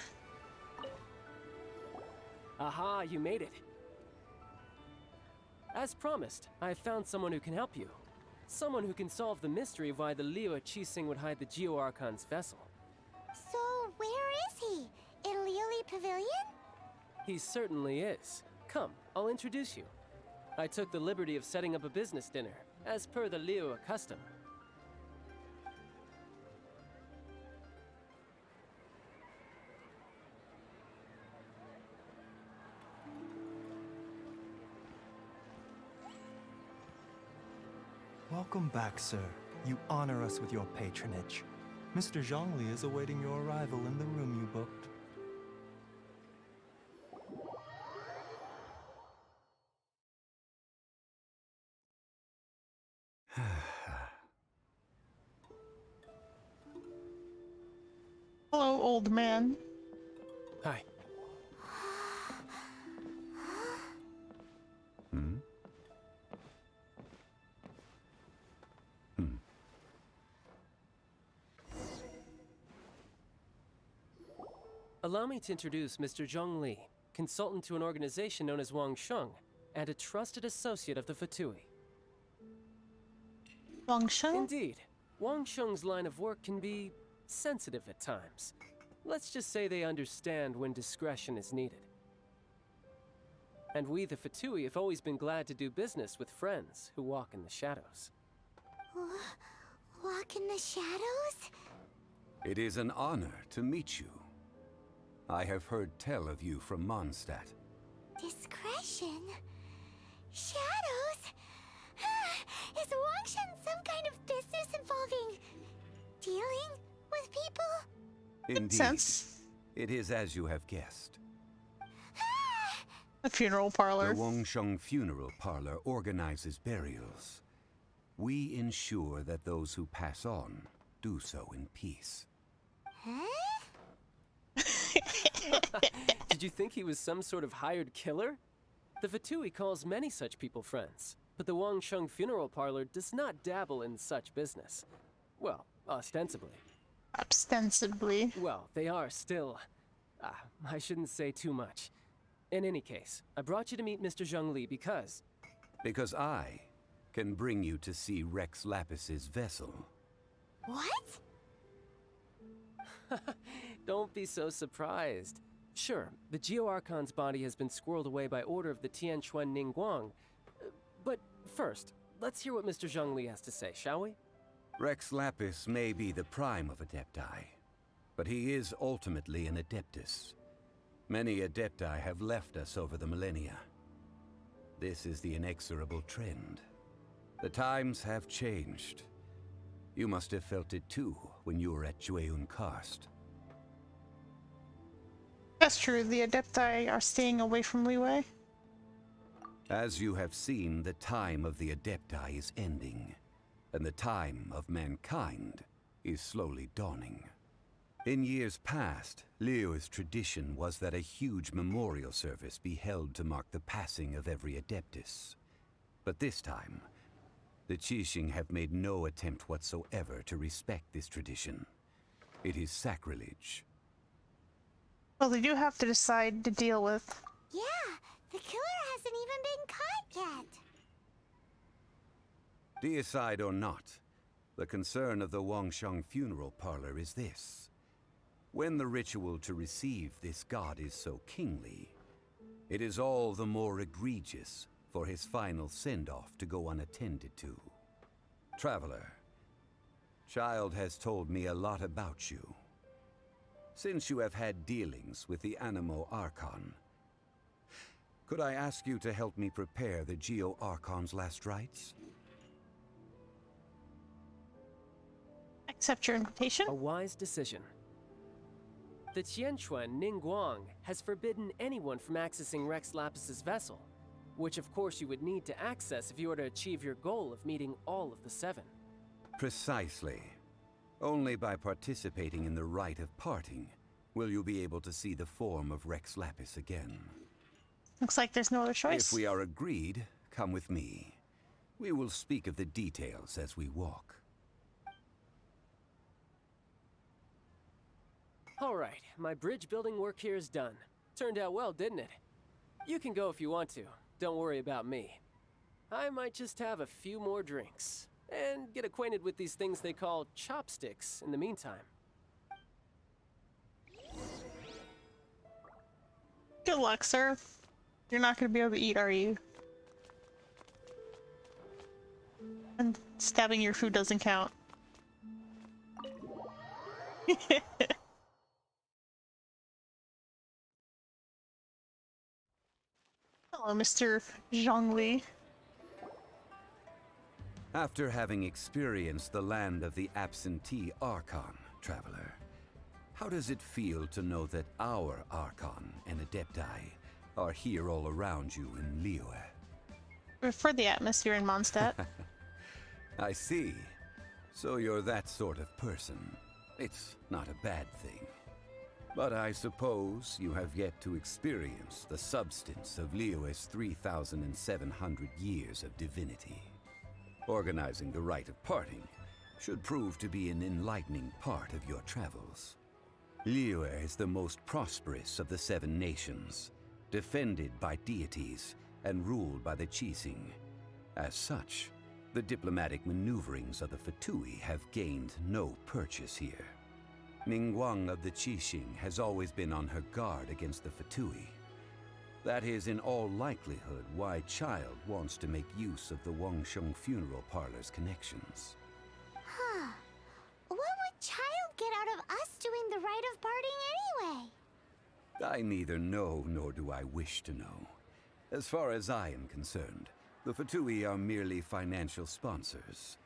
E: Aha, you made it. As promised, I found someone who can help you. Someone who can solve the mystery of why the Liyue Qixing would hide the Geo Archon's vessel.
F: So, where is he? In Lioli Pavilion?
E: He certainly is. Come, I'll introduce you. I took the liberty of setting up a business dinner, as per the Liyue custom.
M: Welcome back, sir. You honor us with your patronage. Mr. Zhongli is awaiting your arrival in the room you booked.
C: Hello, old man.
E: Hi. Allow me to introduce Mr. Zhong Li, consultant to an organization known as Wang Sheng, and a trusted associate of the Fatui.
C: Wang Sheng?
E: Indeed. Wang Sheng's line of work can be sensitive at times. Let's just say they understand when discretion is needed. And we, the Fatui, have always been glad to do business with friends who walk in the shadows.
F: Walk in the shadows?
N: It is an honor to meet you. I have heard tell of you from Mondstadt.
F: Discretion? Shadows? Is Wang Sheng some kind of business involving dealing with people?
N: Indeed.
C: Sense.
N: It is as you have guessed.
C: A funeral parlor.
N: The Wangsheng Funeral Parlor organizes burials. We ensure that those who pass on do so in peace.
E: Did you think he was some sort of hired killer? The Fatui calls many such people friends, but the Wangsheng Funeral Parlor does not dabble in such business. Well, ostensibly.
C: Ostensibly.
E: Well, they are still... I shouldn't say too much. In any case, I brought you to meet Mr. Zhong Li because...
N: Because I can bring you to see Rex Lapis's vessel.
F: What?
E: Don't be so surprised. Sure, the Geo Archon's body has been squirreled away by order of the Tianquan Ningguang. But first, let's hear what Mr. Zhong Li has to say, shall we?
N: Rex Lapis may be the prime of Adepti, but he is ultimately an Adeptus. Many Adepti have left us over the millennia. This is the inexorable trend. The times have changed. You must have felt it too when you were at Jueyun Karst.
C: That's true. The Adepti are staying away from Liyue.
N: As you have seen, the time of the Adepti is ending, and the time of mankind is slowly dawning. In years past, Liyue's tradition was that a huge memorial service be held to mark the passing of every Adeptus. But this time, the Qixing have made no attempt whatsoever to respect this tradition. It is sacrilege.
C: Well, they do have to decide to deal with.
F: Yeah, the killer hasn't even been caught yet.
N: Deicide or not, the concern of the Wangsheng funeral parlor is this. When the ritual to receive this god is so kingly, it is all the more egregious for his final send-off to go unattended to. Traveler, Child has told me a lot about you. Since you have had dealings with the Animo Archon, could I ask you to help me prepare the Geo Archon's last rites?
C: Accept your invitation.
E: A wise decision. The Tianquan Ningguang has forbidden anyone from accessing Rex Lapis's vessel, which of course you would need to access if you were to achieve your goal of meeting all of the 7.
N: Precisely. Only by participating in the rite of parting will you be able to see the form of Rex Lapis again.
C: Looks like there's no other choice.
N: If we are agreed, come with me. We will speak of the details as we walk.
E: All right, my bridge building work here is done. Turned out well, didn't it? You can go if you want to. Don't worry about me. I might just have a few more drinks and get acquainted with these things they call chopsticks in the meantime.
C: Good luck, sir. You're not going to be able to eat, are you? And stabbing your food doesn't count. Hello, Mr. Zhongli.
N: After having experienced the land of the absentee Archon, Traveler, how does it feel to know that our Archon and Adepti are here all around you in Liyue?
C: For the atmosphere in Mondstadt.
N: I see. So you're that sort of person. It's not a bad thing. But I suppose you have yet to experience the substance of Liyue's 3,700 years of divinity. Organizing the rite of parting should prove to be an enlightening part of your travels. Liyue is the most prosperous of the 7 nations, defended by deities and ruled by the Qixing. As such, the diplomatic maneuverings of the Fatui have gained no purchase here. Ningguang of the Qixing has always been on her guard against the Fatui. That is in all likelihood why Child wants to make use of the Wangsheng funeral parlor's connections.
F: Huh. What would Child get out of us doing the rite of parting anyway?
N: I neither know nor do I wish to know. As far as I am concerned, the Fatui are merely financial sponsors.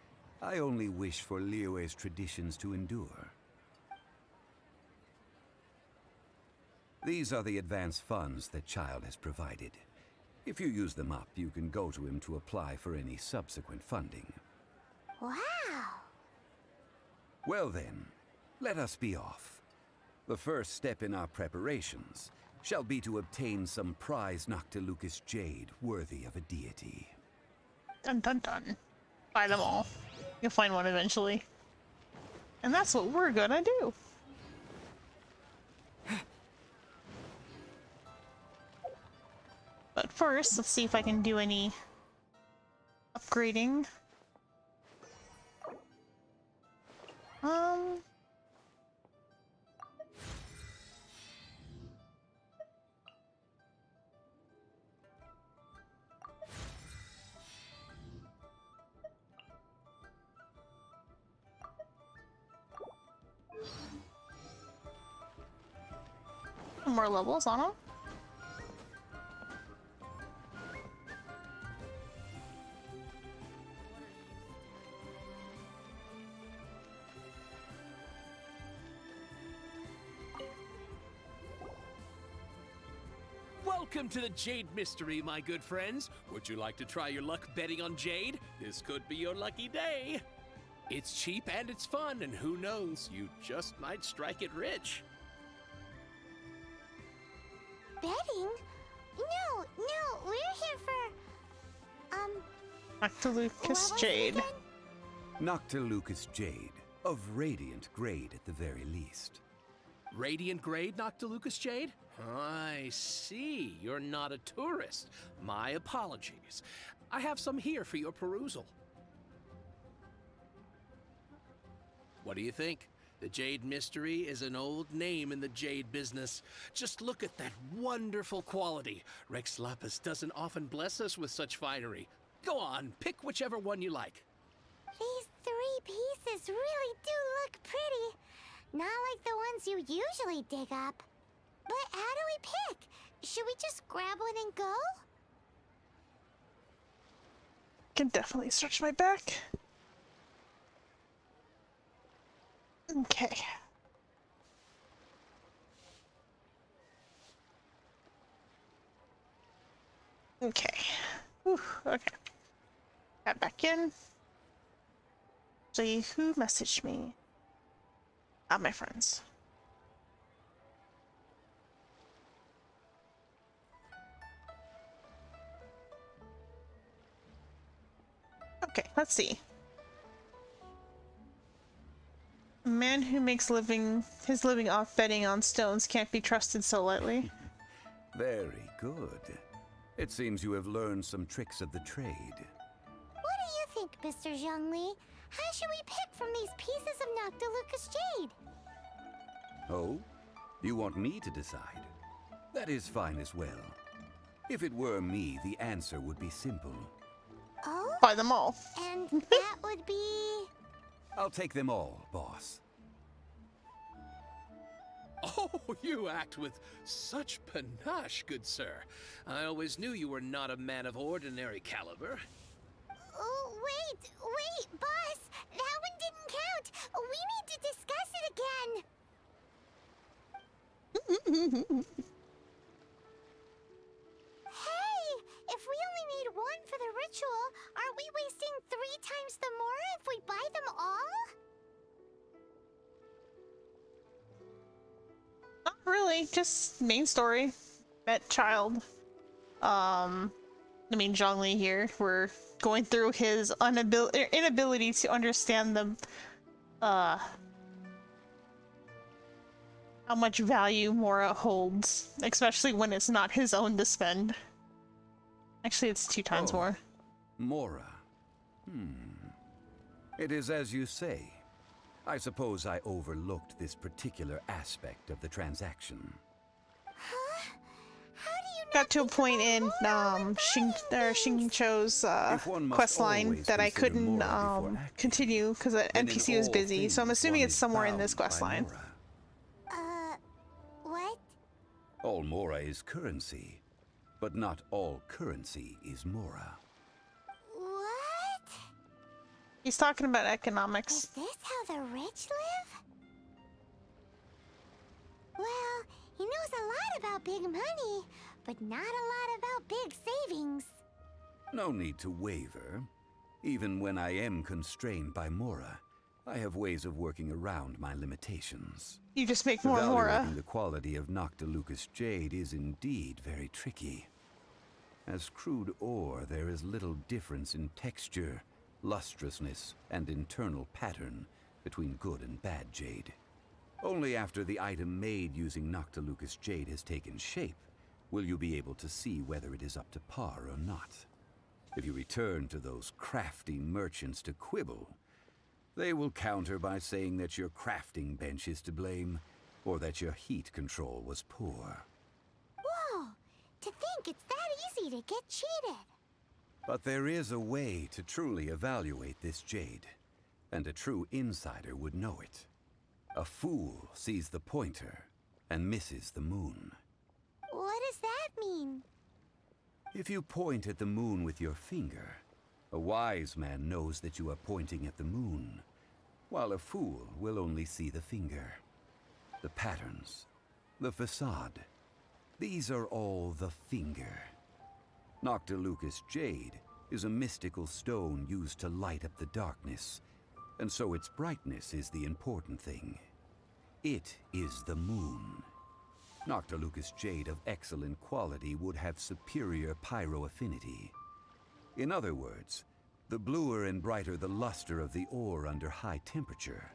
N: I only wish for Liyue's traditions to endure. These are the advance funds that Child has provided. If you use them up, you can go to him to apply for any subsequent funding.
F: Wow!
N: Well then, let us be off. The first step in our preparations shall be to obtain some prize Noctilucus jade worthy of a deity.
C: Dun dun dun. Buy them all. You'll find one eventually. And that's what we're gonna do. But first, let's see if I can do any upgrading. More levels on them.
O: Welcome to the Jade Mystery, my good friends. Would you like to try your luck betting on Jade? This could be your lucky day. It's cheap and it's fun, and who knows, you just might strike it rich.
F: Betting? No, we're here for...
C: Noctilucous Jade.
N: Noctilucous Jade, of radiant grade at the very least.
O: Radiant grade, Noctilucous Jade? I see. You're not a tourist. My apologies. I have some here for your perusal. What do you think? The Jade Mystery is an old name in the jade business. Just look at that wonderful quality. Rex Lapis doesn't often bless us with such finery. Go on, pick whichever one you like.
F: These 3 pieces really do look pretty. Not like the ones you usually dig up. But how do we pick? Should we just grab one and go?
C: Can definitely stretch my back. Okay. Okay. Whew, okay. Got back in. See who messaged me. My friends. Okay, let's see. A man who makes his living off betting on stones can't be trusted so lightly.
N: Very good. It seems you have learned some tricks of the trade.
F: What do you think, Mr. Zhongli? How should we pick from these pieces of Noctilucous Jade?
N: Oh? You want me to decide? That is fine as well. If it were me, the answer would be simple.
F: Oh?
C: Buy them all.
F: And that would be...
N: I'll take them all, boss.
O: Oh, you act with such panache, good sir. I always knew you were not a man of ordinary caliber.
F: Oh, wait, boss! That one didn't count! We need to discuss it again! Hey! If we only need one for the ritual, aren't we wasting 3 times the more if we buy them all?
C: Not really, just main story. Met child. I mean Zhongli here. We're going through his inability to understand the how much value Mora holds, especially when it's not his own to spend. Actually, it's 2 times more.
N: Mora. It is as you say. I suppose I overlooked this particular aspect of the transaction.
F: Huh? How do you
C: Got to a point in Xingqiu's quest line that I couldn't continue because the NPC was busy, so I'm assuming it's somewhere in this quest line.
F: What?
N: All Mora is currency, but not all currency is Mora.
F: What?
C: He's talking about economics.
F: Is this how the rich live? Well, he knows a lot about big money, but not a lot about big savings.
N: No need to waver. Even when I am constrained by Mora, I have ways of working around my limitations.
C: You just make more Mora.
N: Evaluating the quality of Noctilucous Jade is indeed very tricky. As crude ore, there is little difference in texture, lustrousness, and internal pattern between good and bad jade. Only after the item made using Noctilucous Jade has taken shape will you be able to see whether it is up to par or not. If you return to those crafty merchants to quibble, they will counter by saying that your crafting bench is to blame, or that your heat control was poor.
F: Whoa! To think it's that easy to get cheated!
N: But there is a way to truly evaluate this jade, and a true insider would know it. A fool sees the pointer and misses the moon.
F: What does that mean?
N: If you point at the moon with your finger, a wise man knows that you are pointing at the moon, while a fool will only see the finger, the patterns, the facade. These are all the finger. Noctilucous jade is a mystical stone used to light up the darkness, and so its brightness is the important thing. It is the moon. Noctilucous jade of excellent quality would have superior pyro affinity. In other words, the bluer and brighter the luster of the ore under high temperature,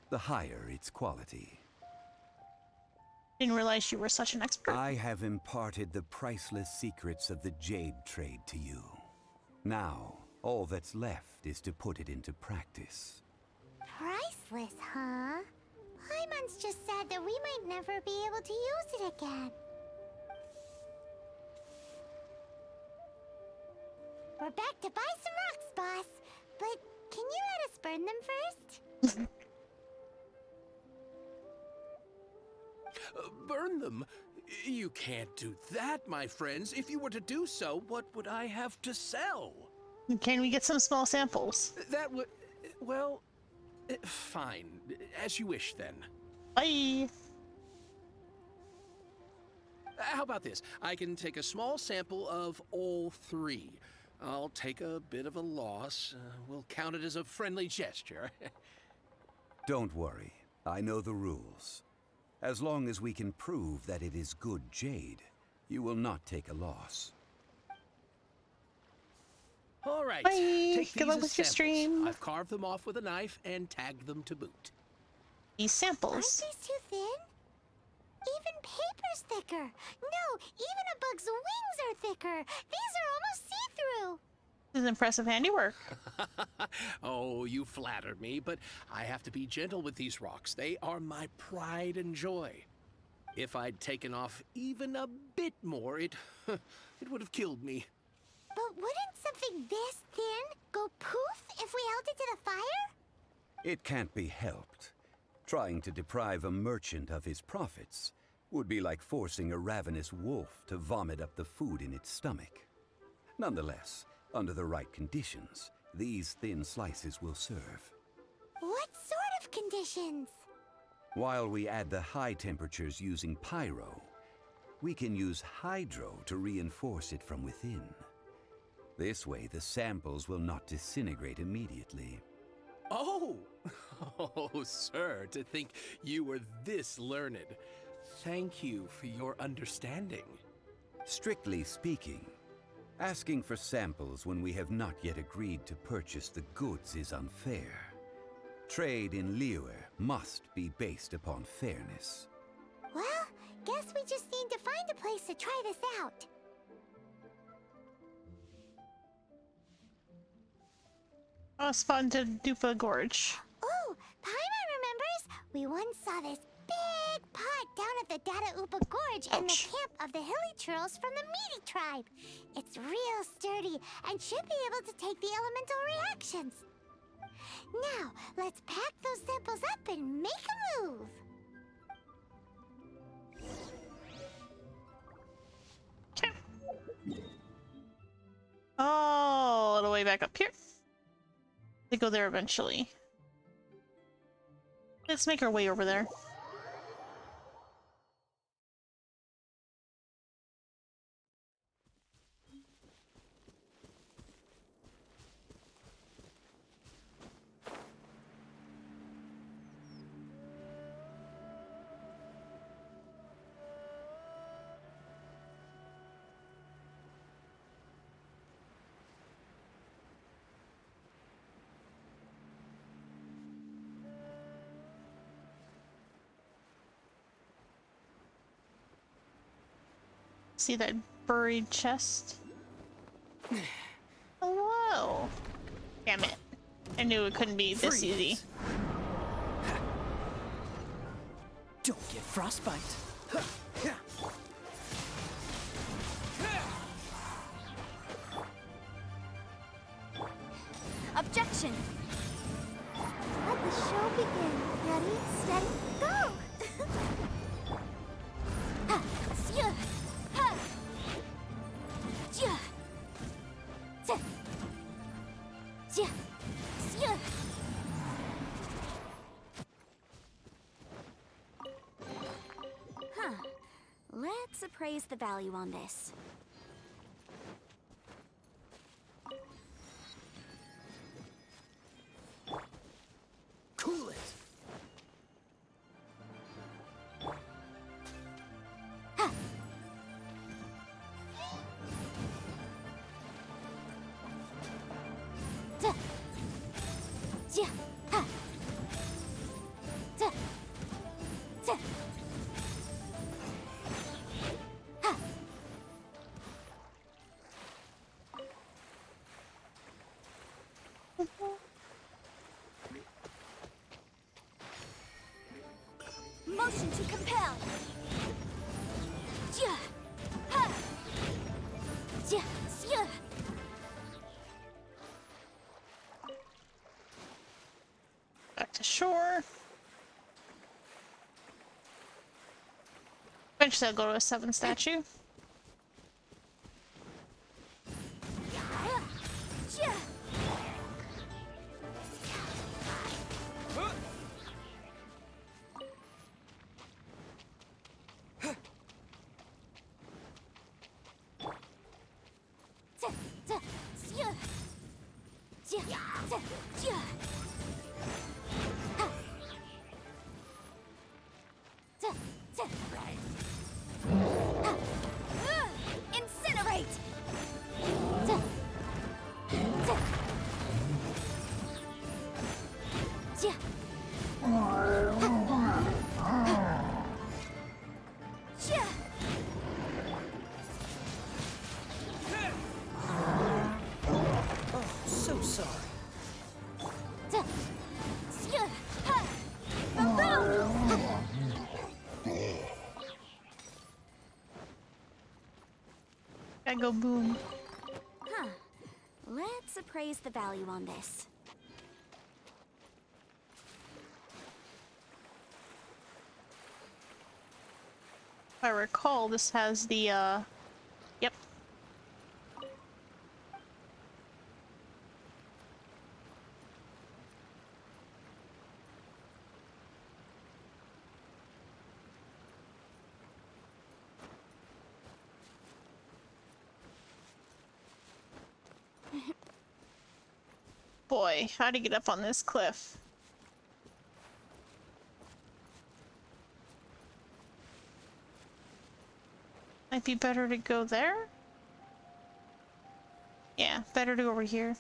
N: the higher its quality.
C: Didn't realize you were such an expert.
N: I have imparted the priceless secrets of the jade trade to you. Now, all that's left is to put it into practice.
F: Priceless, huh? Paimon's just said that we might never be able to use it again. We're back to buy some rocks, boss. But can you let us burn them first?
O: Burn them? You can't do that, my friends. If you were to do so, what would I have to sell?
C: Can we get some small samples?
O: That would... well... fine. As you wish, then.
C: Bye!
O: How about this? I can take a small sample of all three. I'll take a bit of a loss. We'll count it as a friendly gesture.
N: Don't worry. I know the rules. As long as we can prove that it is good jade, you will not take a loss.
O: All right.
C: Bye.
O: Take
C: Good
O: these
C: luck
O: as
C: with your
O: samples.
C: stream.
O: I've carved them off with a knife and tagged them to boot.
C: These samples.
F: Aren't these too thin? Even paper's thicker. No, even a bug's wings are thicker. These are almost see-through.
C: This is impressive handiwork.
O: Oh, you flatter me, but I have to be gentle with these rocks. They are my pride and joy. If I'd taken off even a bit more, it would have killed me.
F: But wouldn't something this thin go poof if we held it to the fire?
N: It can't be helped. Trying to deprive a merchant of his profits would be like forcing a ravenous wolf to vomit up the food in its stomach. Nonetheless, under the right conditions, these thin slices will serve.
F: What sort of conditions?
N: While we add the high temperatures using pyro, we can use hydro to reinforce it from within. This way, the samples will not disintegrate immediately.
O: Oh! Oh, sir, to think you were this learned. Thank you for your understanding.
N: Strictly speaking, asking for samples when we have not yet agreed to purchase the goods is unfair. Trade in Liyue must be based upon fairness.
F: Well, guess we just need to find a place to try this out.
C: Spot into Dupa Gorge.
F: Ooh, Paimon remembers we once saw this big pot down at the Data Upa Gorge in the camp of the hilly churls from the Meaty tribe. It's real sturdy and should be able to take the elemental reactions. Now, let's pack those samples up and make a move.
C: Oh, a little way back up here. They go there eventually. Let's make our way over there. See that buried chest? Hello. Damn it. I knew it couldn't be this easy.
O: Don't get frostbite.
L: Objection!
F: Let the show begin. Ready, steady, go!
B: appraise the value on this.
K: Cool it!
B: Motion to compel. Ja. Ha. Ja. Ja.
C: Back to shore. Eventually I'll go to a 7 statue.
B: Ja. Incinerate!
K: So sorry.
C: Gotta go boom.
B: Huh. Let's appraise the value on this.
C: If I recall, this has the, yep. Boy, how to get up on this cliff? Might be better to go there? Yeah, better to go over here.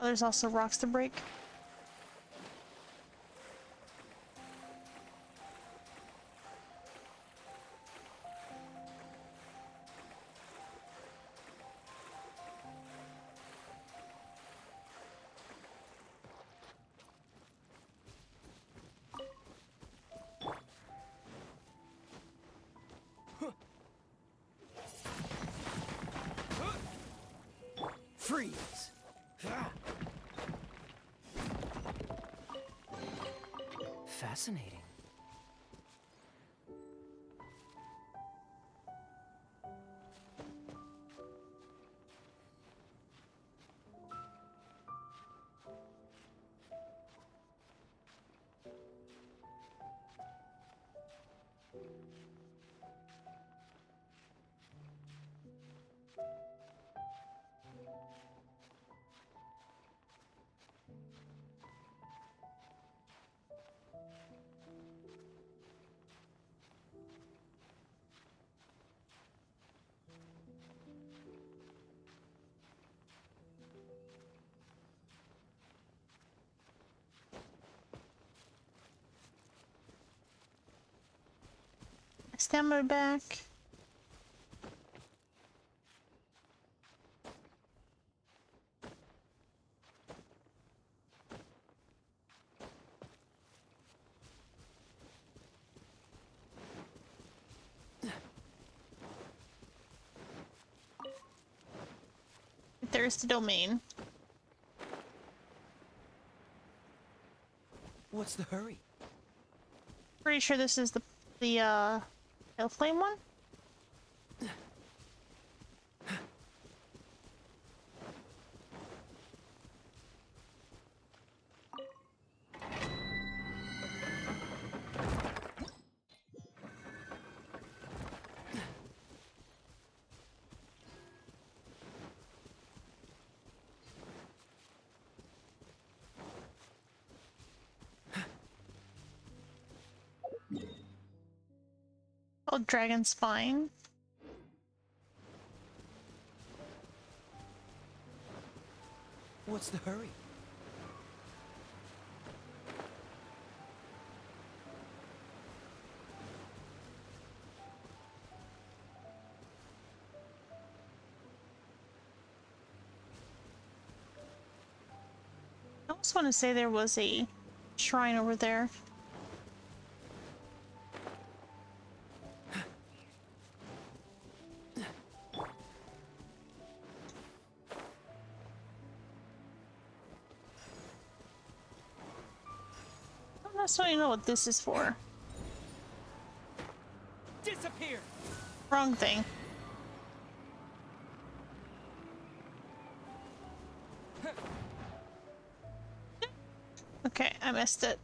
C: Oh, there's also rocks to break.
K: Freeze! Fascinating.
C: Stamina back. There's the domain.
K: What's the hurry?
C: Pretty sure this is the flame one. Oh, dragon spine.
M: What's the hurry?
C: I almost want to say there was a shrine over there. I don't necessarily know what this is for.
E: Disappear!
C: Wrong thing. Okay, I missed it.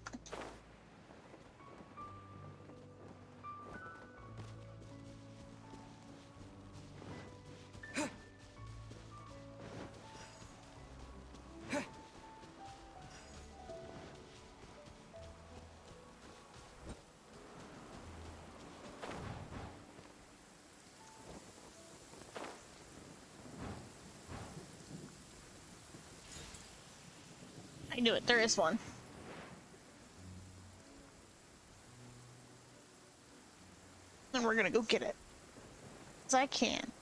C: I knew it, there is one. And we're gonna go get it. As I can.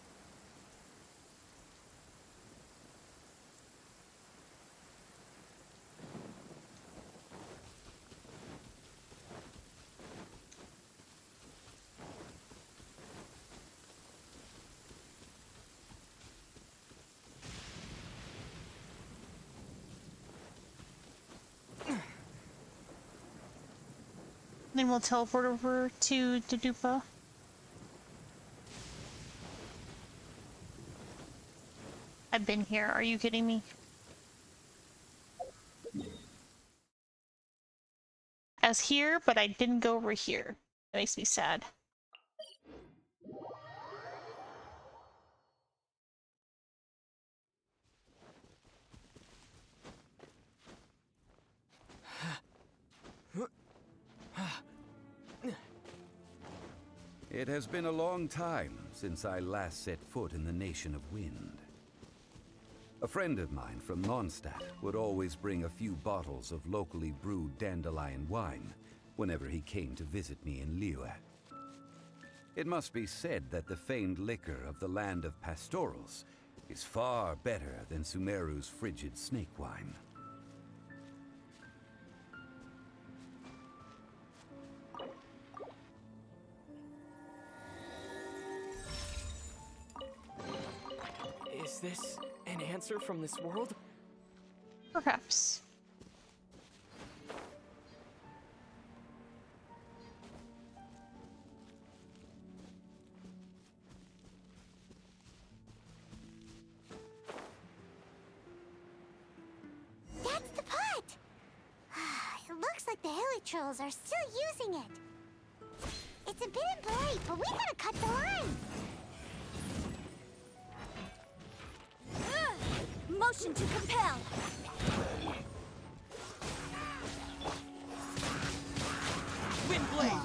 C: Then we'll teleport over to Dudupa. I've been here, are you kidding me? I was here, but I didn't go over here. That makes me sad.
N: It has been a long time since I last set foot in the Nation of Wind. A friend of mine from Mondstadt would always bring a few bottles of locally brewed dandelion wine whenever he came to visit me in Liyue. It must be said that the famed liquor of the land of pastorals is far better than Sumeru's frigid snake wine.
E: Is this an answer from this world?
C: Perhaps.
F: That's the pot! It looks like the Hilichurls are still using it. It's a bit impolite, but we gotta cut the line.
A: Motion to compel.
E: Windblade!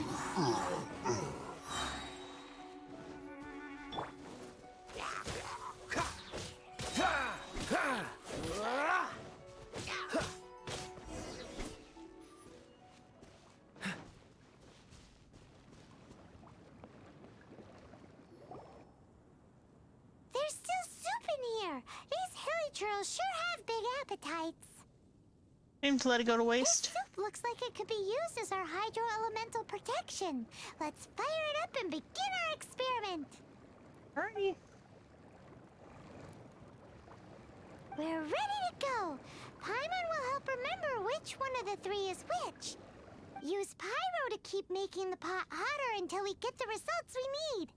F: There's still soup in here. These Hilichurls sure have big appetites.
C: Aim to let it go to waste.
F: This soup looks like it could be used as our hydro-elemental protection. Let's fire it up and begin our experiment.
C: Hurry.
F: We're ready to go. Paimon will help remember which one of the three is which. Use Pyro to keep making the pot hotter until we get the results we need.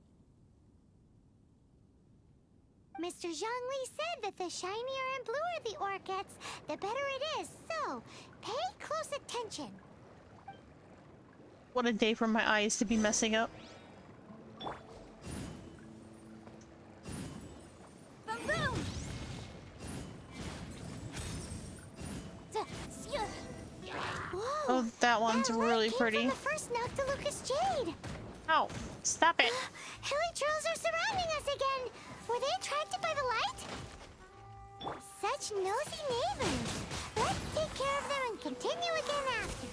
F: Mr. Zhongli said that the shinier and bluer the ore gets, the better it is. So, pay close attention.
C: What a day for my eyes to be messing up.
A: Boom!
F: Whoa,
C: Oh, that one's
F: that
C: really
F: light came
C: pretty.
F: from the first Noctilucous Jade.
C: Ow! Stop it!
F: Helitrons are surrounding us again! Were they attracted by the light? Such nosy neighbors! Let's take care of them and continue again after.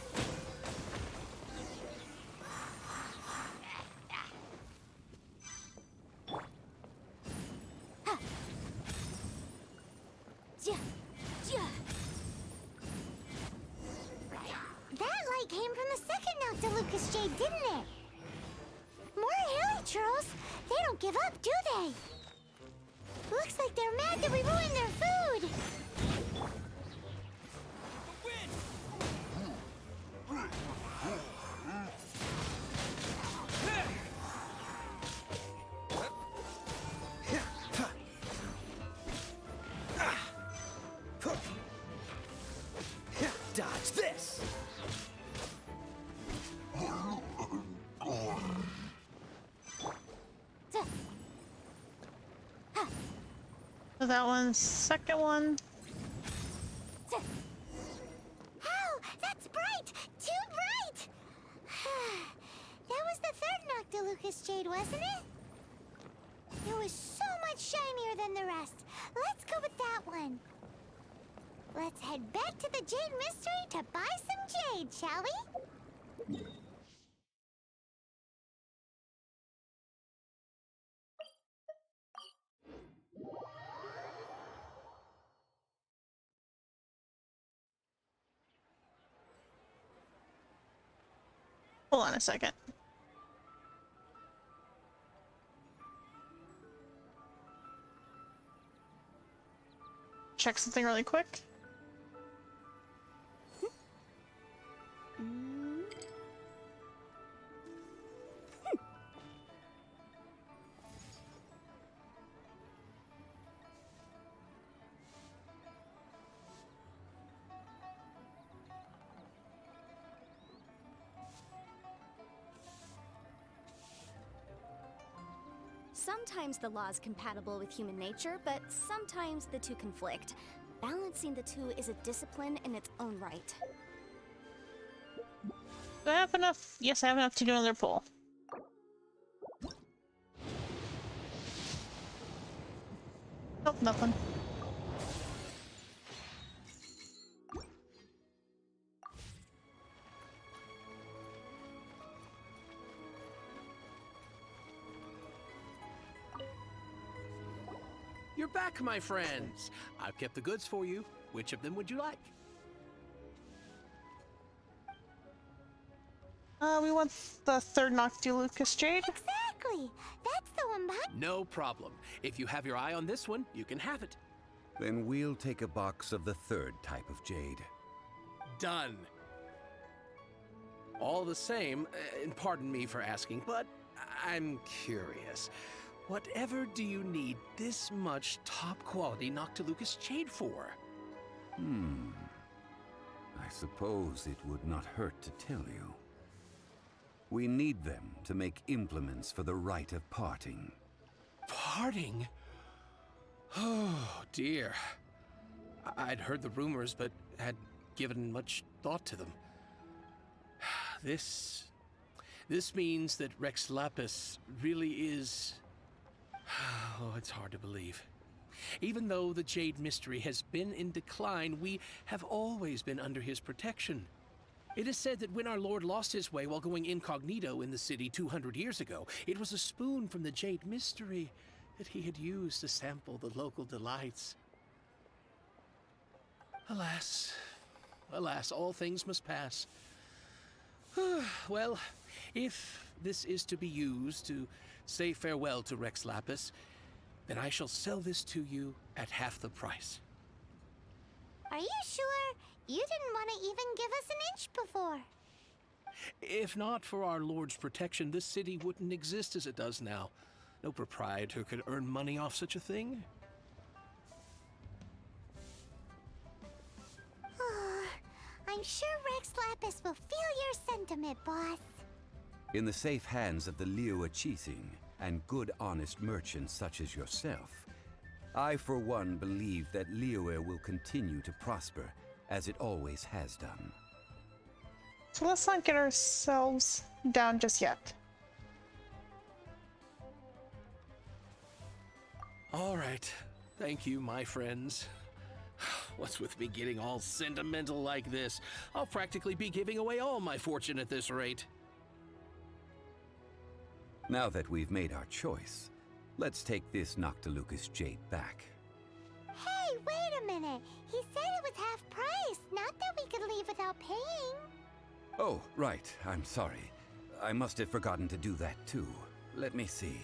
F: That light came from the second Noctilucous Jade, didn't it? More Helitrons? They don't give up, do they? Looks like they're mad that we ruined their food!
K: Dodge this!
C: So that one's second one.
F: Ow! That's bright! Too bright! That was the third Noctilucous Jade, wasn't it? It was so much shinier than the rest. Let's go with that one. Let's head back to the Jade Mystery to buy some jade, shall we?
C: Hold on a second. Check something really quick.
P: Sometimes the law is compatible with human nature, but sometimes the two conflict. Balancing the two is a discipline in its own right.
C: Do I have enough? Yes, I have enough to do another pull. Nope, nothing.
O: You're back, my friends. I've kept the goods for you. Which of them would you like?
C: We want the third Noctilucous Jade.
F: Exactly! That's the one behind.
O: No problem. If you have your eye on this one, you can have it.
N: Then we'll take a box of the third type of jade.
O: Done. All the same, and pardon me for asking, but I'm curious. Whatever do you need this much top-quality Noctilucous Jade for?
N: I suppose it would not hurt to tell you. We need them to make implements for the rite of parting.
O: Parting? Oh, dear. I'd heard the rumors, but had given much thought to them. This means that Rex Lapis really is... Oh, it's hard to believe. Even though the Jade Mystery has been in decline, we have always been under his protection. It is said that when our Lord lost his way while going incognito in the city 200 years ago, it was a spoon from the Jade Mystery that he had used to sample the local delights. Alas, alas, all things must pass. Well, if this is to be used to say farewell to Rex Lapis, then I shall sell this to you at half the price.
F: Are you sure? You didn't want to even give us an inch before.
O: If not for our Lord's protection, this city wouldn't exist as it does now. No proprietor could earn money off such a thing.
F: I'm sure Rex Lapis will feel your sentiment, boss.
N: In the safe hands of the Liu Chithing and good honest merchants such as yourself, I for one believe that Liyue will continue to prosper as it always has done.
C: So let's not get ourselves down just yet.
O: All right. Thank you, my friends. What's with me getting all sentimental like this? I'll practically be giving away all my fortune at this rate.
N: Now that we've made our choice, let's take this Noctilucous jade back.
F: Hey, wait a minute. He said it was half price, not that we could leave without paying.
N: Oh, right. I'm sorry. I must have forgotten to do that too. Let me see.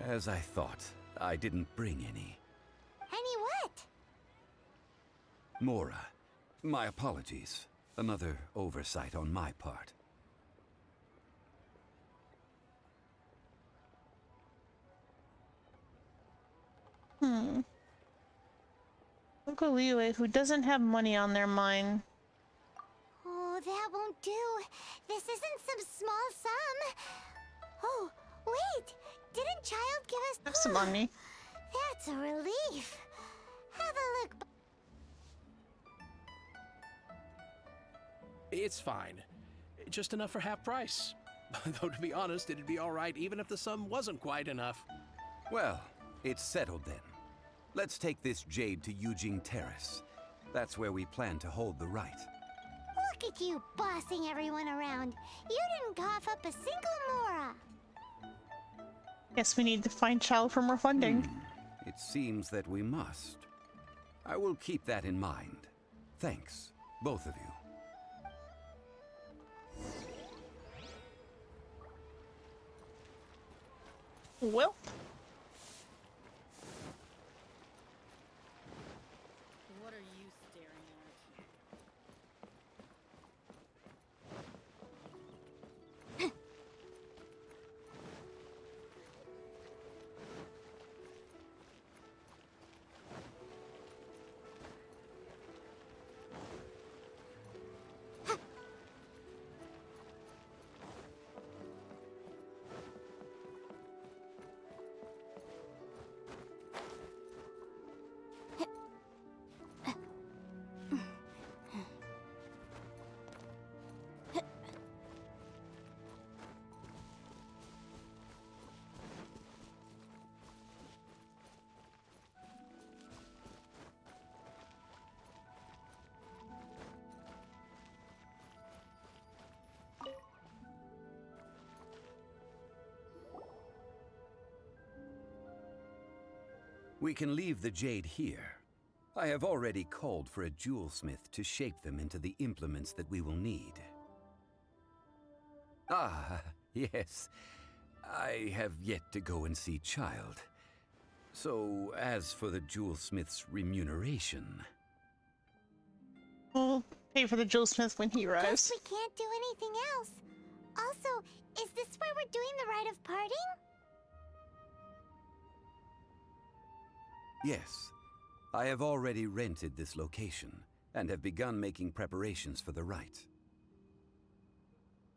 N: As I thought, I didn't bring any.
F: Any what?
N: Mora, my apologies. Another oversight on my part.
C: Look at Liyue, who doesn't have money on their mind.
F: Oh, that won't do. This isn't some small sum. Oh, wait! Didn't Child give us...
C: Have some money.
F: That's a relief. Have a look.
O: It's fine. Just enough for half price. Though to be honest, it'd be all right even if the sum wasn't quite enough.
N: Well, it's settled then. Let's take this jade to Yujing Terrace. That's where we plan to hold the rite.
F: Look at you bossing everyone around. You didn't cough up a single Mora.
C: Guess we need to find Child for more funding.
N: It seems that we must. I will keep that in mind. Thanks, both of you.
C: Well.
Q: What are you staring at?
N: We can leave the jade here. I have already called for a jewelsmith to shape them into the implements that we will need. Ah, yes. I have yet to go and see Child. So, as for the jewelsmith's remuneration...
C: We'll pay for the jewelsmith when he arrives.
F: Guess we can't do anything else. Also, is this where we're doing the rite of parting?
N: Yes. I have already rented this location, and have begun making preparations for the rite.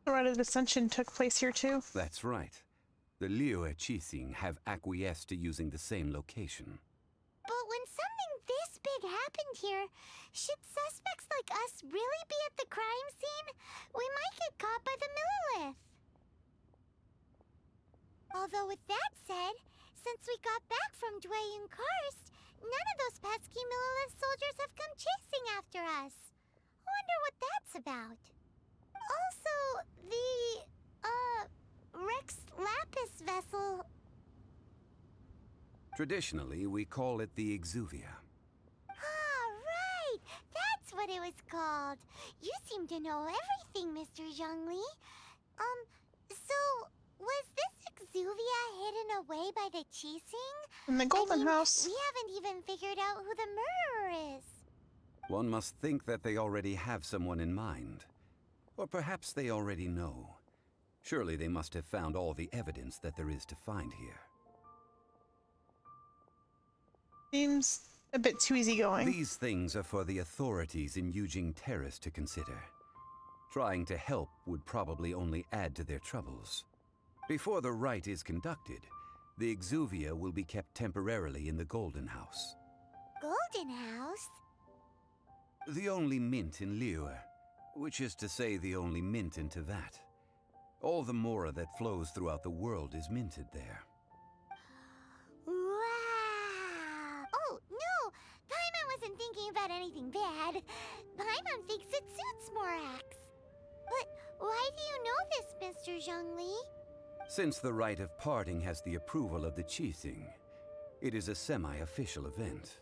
C: The rite of Ascension took place here too?
N: That's right. The Liyue Qixing have acquiesced to using the same location.
F: But when something this big happened here, should suspects like us really be at the crime scene? We might get caught by the Millilith. Although with that said, since we got back from Dwayne Karst, none of those pesky Millilith soldiers have come chasing after us. Wonder what that's about. Also, the, Rex Lapis vessel...
N: Traditionally, we call it the Exuvia.
F: Ah, right! That's what it was called. You seem to know everything, Mr. Zhongli. So, was this Exuvia hidden away by the Qixing?
C: In the Golden House.
F: We haven't even figured out who the murderer is.
N: One must think that they already have someone in mind. Or perhaps they already know. Surely they must have found all the evidence that there is to find here.
C: Seems a bit too easygoing.
N: These things are for the authorities in Yujing Terrace to consider. Trying to help would probably only add to their troubles. Before the rite is conducted, the Exuvia will be kept temporarily in the Golden House.
F: Golden House?
N: The only mint in Liyue, which is to say the only mint in Tevat. All the mora that flows throughout the world is minted there.
F: Wow! about anything bad. Paimon thinks it suits Morax. But why do you know this, Mr. Zhongli?
N: Since the rite of parting has the approval of the Qixing, it is a semi-official event.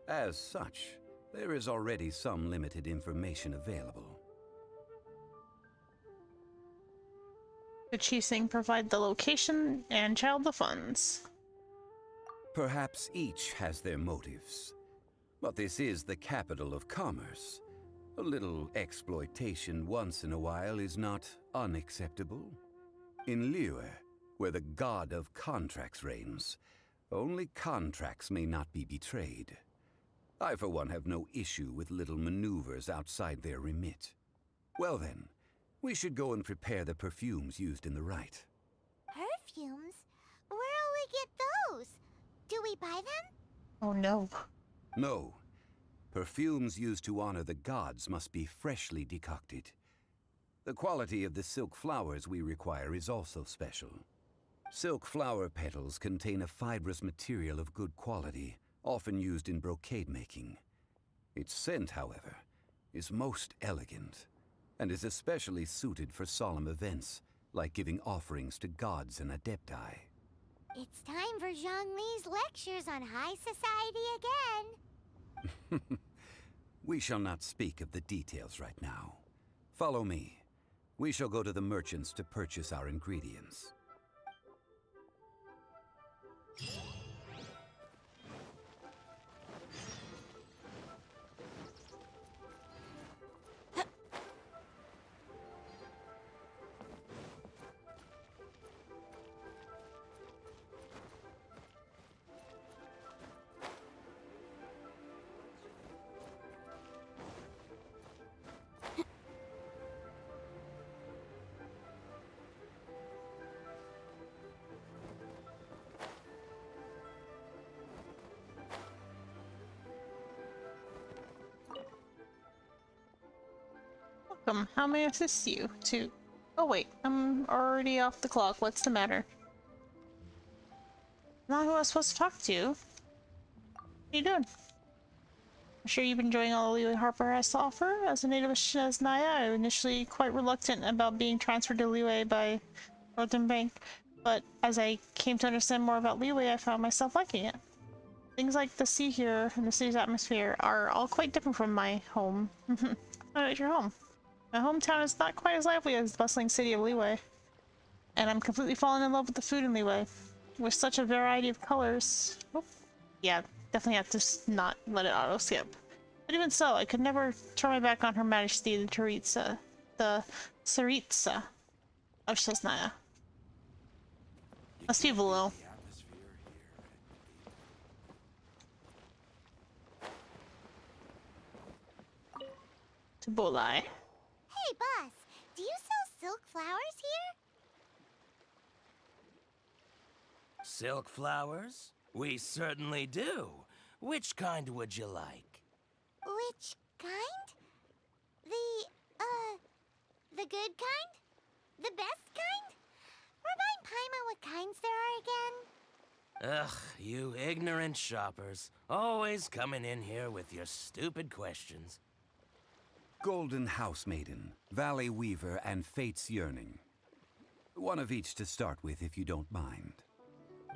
N: As such, there is already some limited information available.
C: The Qixing provide the location and channel the funds.
N: Perhaps each has their motives. But this is the capital of commerce. A little exploitation once in a while is not unacceptable. In Liyue, where the god of contracts reigns, only contracts may not be betrayed. I, for one, have no issue with little maneuvers outside their remit. Well then, we should go and prepare the perfumes used in the rite.
F: Perfumes? Where will we get those? Do we buy them?
C: Oh no.
N: No. Perfumes used to honor the gods must be freshly decocted. The quality of the silk flowers we require is also special. Silk flower petals contain a fibrous material of good quality, often used in brocade making. Its scent, however, is most elegant, and is especially suited for solemn events, like giving offerings to gods and adepti.
F: It's time for Zhongli's lectures on high society again.
N: We shall not speak of the details right now. Follow me. We shall go to the merchants to purchase our ingredients.
C: Welcome. How may I assist you? Oh wait, I'm already off the clock. What's the matter? Not who I was supposed to talk to. What are you doing? I'm sure you've been enjoying all Liyue Harper has to offer. As a native of Shiznaya, I was initially quite reluctant about being transferred to Liyue by Northern Bank, but as I came to understand more about Liyue, I found myself liking it. Things like the sea here and the city's atmosphere are all quite different from my home. Not your home. My hometown is not quite as lively as the bustling city of Liyue, and I'm completely fallen in love with the food in Liyue. With such a variety of colors. Oh, yeah, definitely have to not let it auto skip. But even so, I could never turn my back on Her Majesty the Tsaritsa of Shiznaya. Must be below. To Bolai.
F: Hey, boss, do you sell silk flowers here?
R: Silk flowers? We certainly do. Which kind would you like?
F: Which kind? The good kind? The best kind? Remind Paimon what kinds there are again?
R: Ugh, you ignorant shoppers. Always coming in here with your stupid questions.
N: Golden House Maiden, Valley Weaver, and Fate's Yearning. One of each to start with, if you don't mind.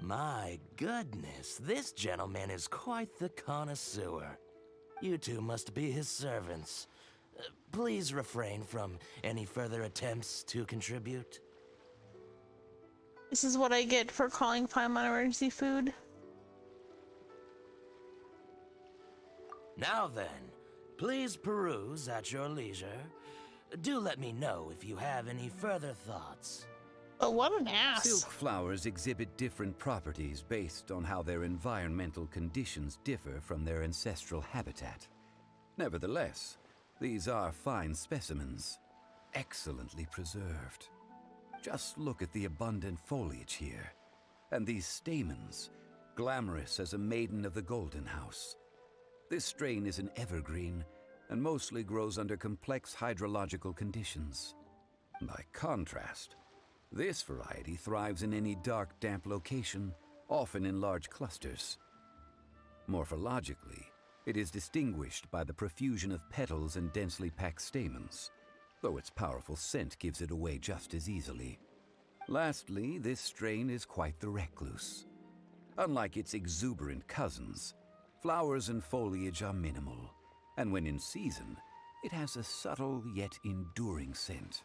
R: My goodness, this gentleman is quite the connoisseur. You two must be his servants. Please refrain from any further attempts to contribute.
C: This is what I get for calling Paimon emergency food.
R: Now then, please peruse at your leisure. Do let me know if you have any further thoughts.
C: But what an ass!
N: Silk flowers exhibit different properties based on how their environmental conditions differ from their ancestral habitat. Nevertheless, these are fine specimens, excellently preserved. Just look at the abundant foliage here, and these stamens, glamorous as a maiden of the Golden House. This strain is an evergreen, and mostly grows under complex hydrological conditions. By contrast, this variety thrives in any dark, damp location, often in large clusters. Morphologically, It is distinguished by the profusion of petals and densely packed stamens, though its powerful scent gives it away just as easily. Lastly, this strain is quite the recluse. Unlike its exuberant cousins, flowers and foliage are minimal, and when in season, it has a subtle yet enduring scent.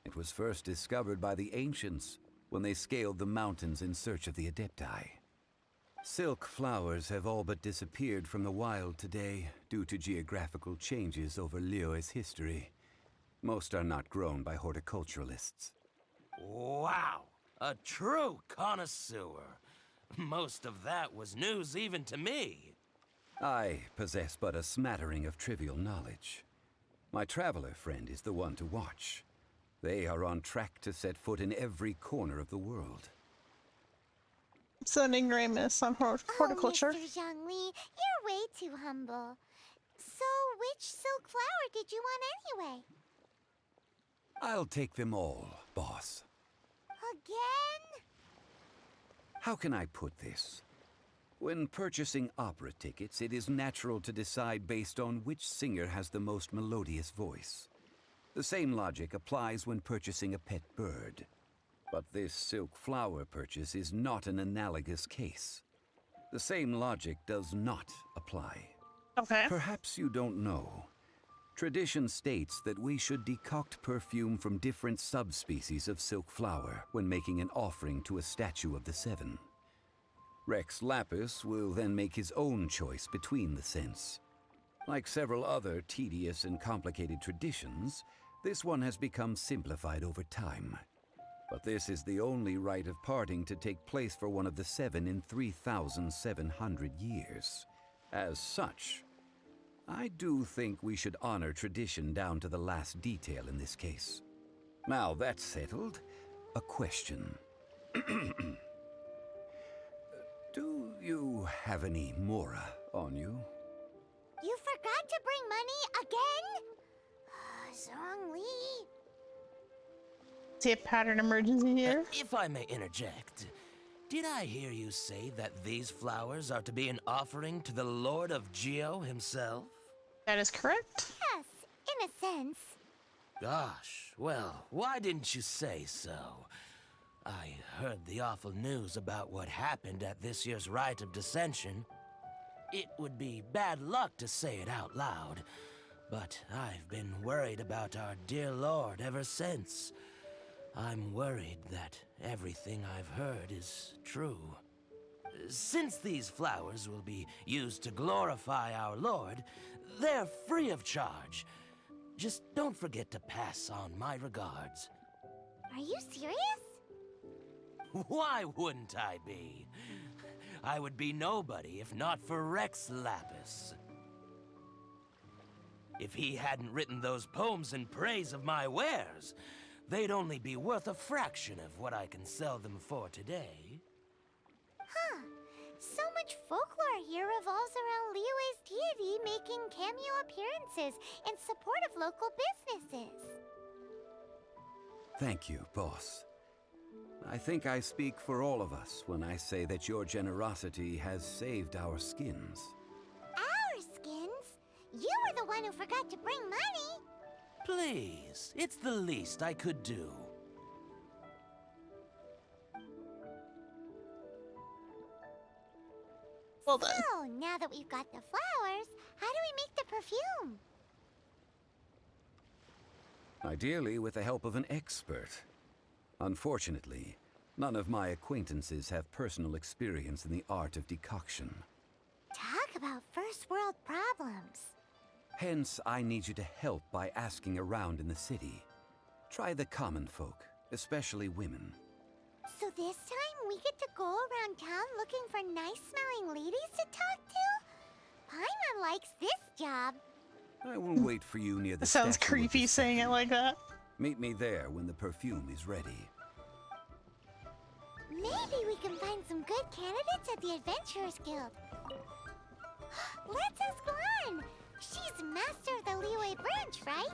N: It was first discovered by the ancients when they scaled the mountains in search of the Adepti. Silk flowers have all but disappeared from the wild today due to geographical changes over Liyue's history. Most are not grown by horticulturalists.
R: Wow! A true connoisseur. Most of that was news even to me.
N: I possess but a smattering of trivial knowledge. My traveler friend is the one to watch. They are on track to set foot in every corner of the world.
C: So an ignoramus on horticulture.
F: Oh, Mr. Zhongli, you're way too humble. So, which silk flower did you want anyway?
N: I'll take them all, boss.
F: Again?
N: How can I put this? When purchasing opera tickets, it is natural to decide based on which singer has the most melodious voice. The same logic applies when purchasing a pet bird. But this silk flower purchase is not an analogous case. The same logic does not apply.
C: Okay.
N: Perhaps you don't know. Tradition states that we should decoct perfume from different subspecies of silk flower when making an offering to a statue of the Seven. Rex Lapis will then make his own choice between the scents. Like several other tedious and complicated traditions, this one has become simplified over time. But this is the only rite of parting to take place for one of the Seven in 3,700 years. As such, I do think we should honor tradition down to the last detail in this case. Now that's settled, a question. Do you have any Mora on you?
F: You forgot to bring money again? Zhongli.
C: See a pattern emergency here?
R: If I may interject, did I hear you say that these flowers are to be an offering to the Lord of Geo himself?
C: That is correct.
F: Yes, in a sense.
R: Gosh, well, why didn't you say so? I heard the awful news about what happened at this year's Rite of Dissension. It would be bad luck to say it out loud, but I've been worried about our dear Lord ever since. I'm worried that everything I've heard is true. Since these flowers will be used to glorify our Lord, they're free of charge. Just don't forget to pass on my regards.
F: Are you serious?
R: Why wouldn't I be? I would be nobody if not for Rex Lapis. If he hadn't written those poems in praise of my wares, they'd only be worth a fraction of what I can sell them for today.
F: Huh. So much folklore here revolves around Liyue's deity making cameo appearances in support of local businesses.
N: Thank you, boss. I think I speak for all of us when I say that your generosity has saved our skins.
F: Our skins? You were the one who forgot to bring money.
R: Please, it's the least I could do.
C: Well done.
F: So, now that we've got the flowers, how do we make the perfume?
N: Ideally with the help of an expert. Unfortunately, none of my acquaintances have personal experience in the art of decoction.
F: Talk about first world problems.
N: Hence, I need you to help by asking around in the city. Try the common folk, especially women.
F: So this time we get to go around town looking for nice-smelling ladies to talk to? Paimon likes this job.
N: I will wait for you near the
C: Sounds
N: statue of
C: creepy
N: the
C: saying it like that.
N: Meet me there when the perfume is ready.
F: Maybe we can find some good candidates at the Adventurers Guild. Let's ask Lan. She's master of the Liyue branch, right?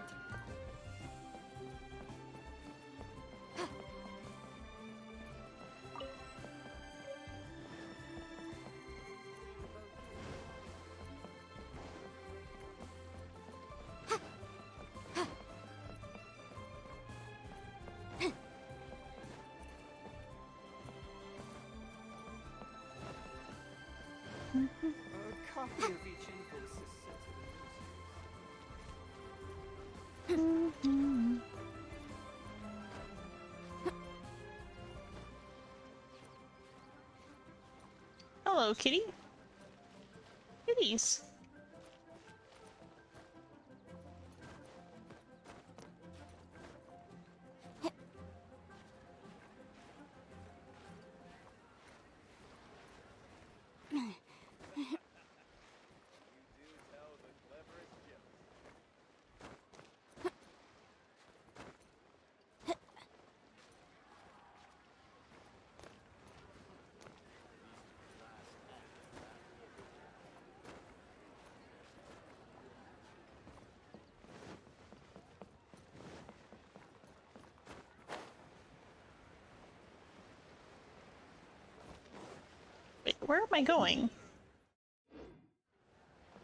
S: copy of each info set
C: Hello, kitty. Kitties. Wait, where am I going?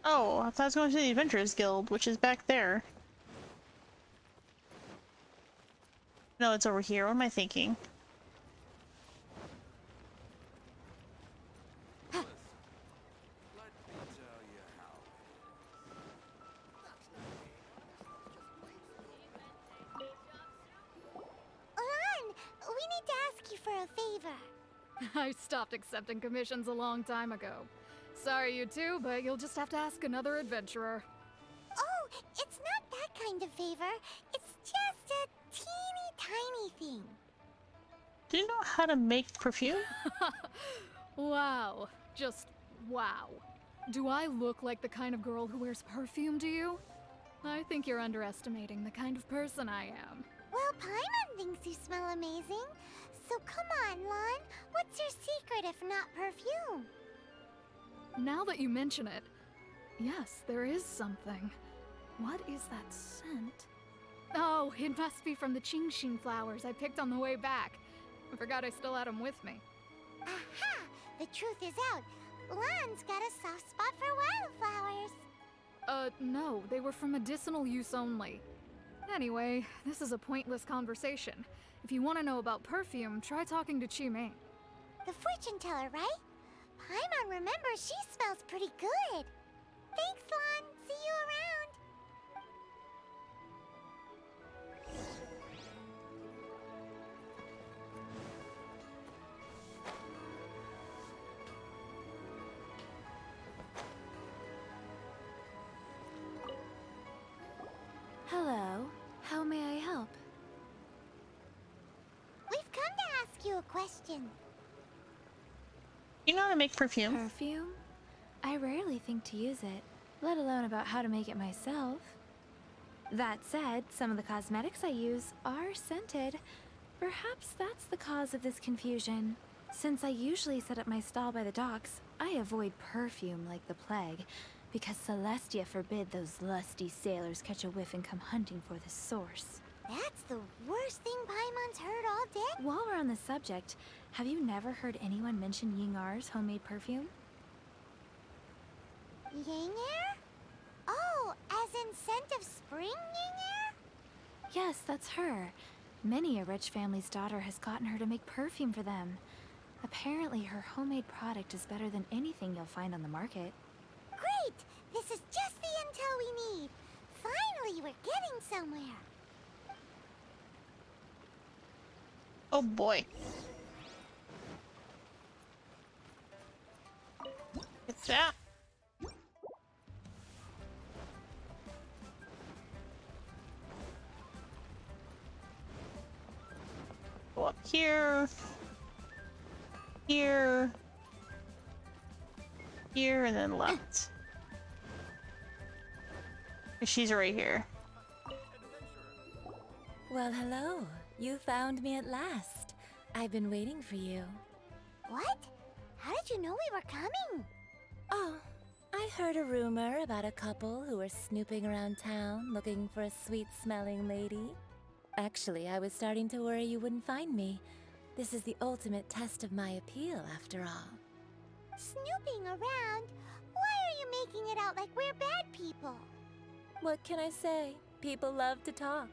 C: Oh, I thought I was going to the Adventurers Guild, which is back there. No, it's over here. What am I thinking?
F: Lan, we need to ask you for a favor.
T: I stopped accepting commissions a long time ago. Sorry, you two, but you'll just have to ask another adventurer.
F: Oh, it's not that kind of favor. It's just a teeny tiny thing.
C: Do you know how to make perfume?
T: Wow. Just wow. Do I look like the kind of girl who wears perfume to you? I think you're underestimating the kind of person I am.
F: Well, Paimon thinks you smell amazing. So come on, Lan. What's your secret if not perfume?
T: Now that you mention it, yes, there is something. What is that scent? Oh, it must be from the Qingxin flowers I picked on the way back. I forgot I still had them with me.
F: Aha! The truth is out. Lan's got a soft spot for wildflowers.
T: No, they were for medicinal use only. Anyway, this is a pointless conversation. If you want to know about perfume, try talking to Qimei.
F: The fortune teller, right? Paimon remembers she smells pretty good. Thanks, Lan. See you around.
A: Hello. How may I help?
F: We've come to ask you a question.
C: You know how to make perfume?
A: Perfume? I rarely think to use it, let alone about how to make it myself. That said, some of the cosmetics I use are scented. Perhaps that's the cause of this confusion. Since I usually set up my stall by the docks, I avoid perfume like the plague, because Celestia forbid those lusty sailors catch a whiff and come hunting for the source.
F: That's the worst thing Paimon's heard all day.
A: While we're on the subject, have you never heard anyone mention Yingar's homemade perfume?
F: Yingar? Oh, as in scent of spring, Yingar?
A: Yes, that's her. Many a rich family's daughter has gotten her to make perfume for them. Apparently, her homemade product is better than anything you'll find on the market.
F: Great! This is just the intel we need. Finally, we're getting somewhere.
C: Oh boy. It's that. Go up here. Here. Here, and then left. She's right here.
L: Well, hello. You found me at last. I've been waiting for you.
F: What? How did you know we were coming?
L: Oh, I heard a rumor about a couple who were snooping around town looking for a sweet-smelling lady. Actually, I was starting to worry you wouldn't find me. This is the ultimate test of my appeal, after all.
F: Snooping around? Why are you making it out like we're bad people?
L: What can I say? People love to talk.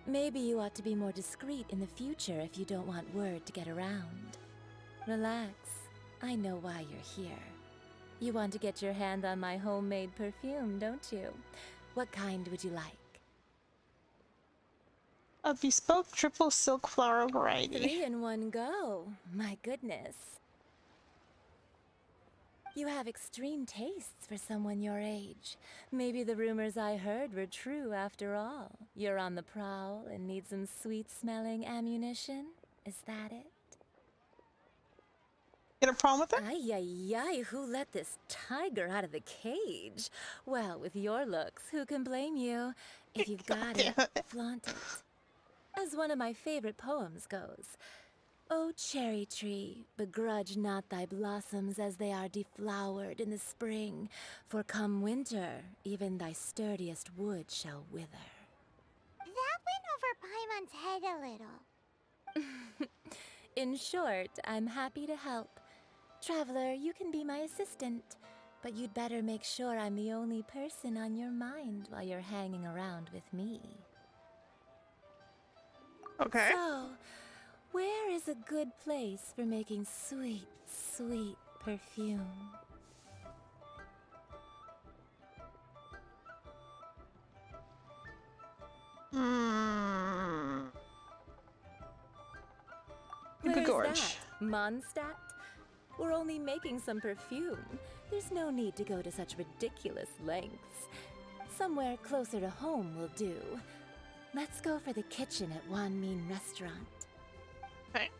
L: Maybe you ought to be more discreet in the future if you don't want word to get around. Relax. I know why you're here. You want to get your hand on my homemade perfume, don't you? What kind would you like?
C: A bespoke triple silk flower variety.
L: 3 in one go. My goodness. You have extreme tastes for someone your age. Maybe the rumors I heard were true after all. You're on the prowl and need some sweet-smelling ammunition? Is that it?
C: Get a problem with it?
L: Ay, ay, ay, who let this tiger out of the cage? Well, with your looks, who can blame you? If you've got it, flaunt it. As one of my favorite poems goes, "O cherry tree, begrudge not thy blossoms as they are deflowered in the spring, for come winter, even thy sturdiest wood shall wither."
F: That went over Paimon's head a little.
L: In short, I'm happy to help. Traveler, you can be my assistant, but you'd better make sure I'm the only person on your mind while you're hanging around with me.
C: Okay.
L: So, where is a good place for making sweet, sweet perfume?
C: The
L: Where's
C: gorge.
L: that? Mondstadt? We're only making some perfume. There's no need to go to such ridiculous lengths. Somewhere closer to home will do. Let's go for the kitchen at Wan Min Restaurant.
C: Okay.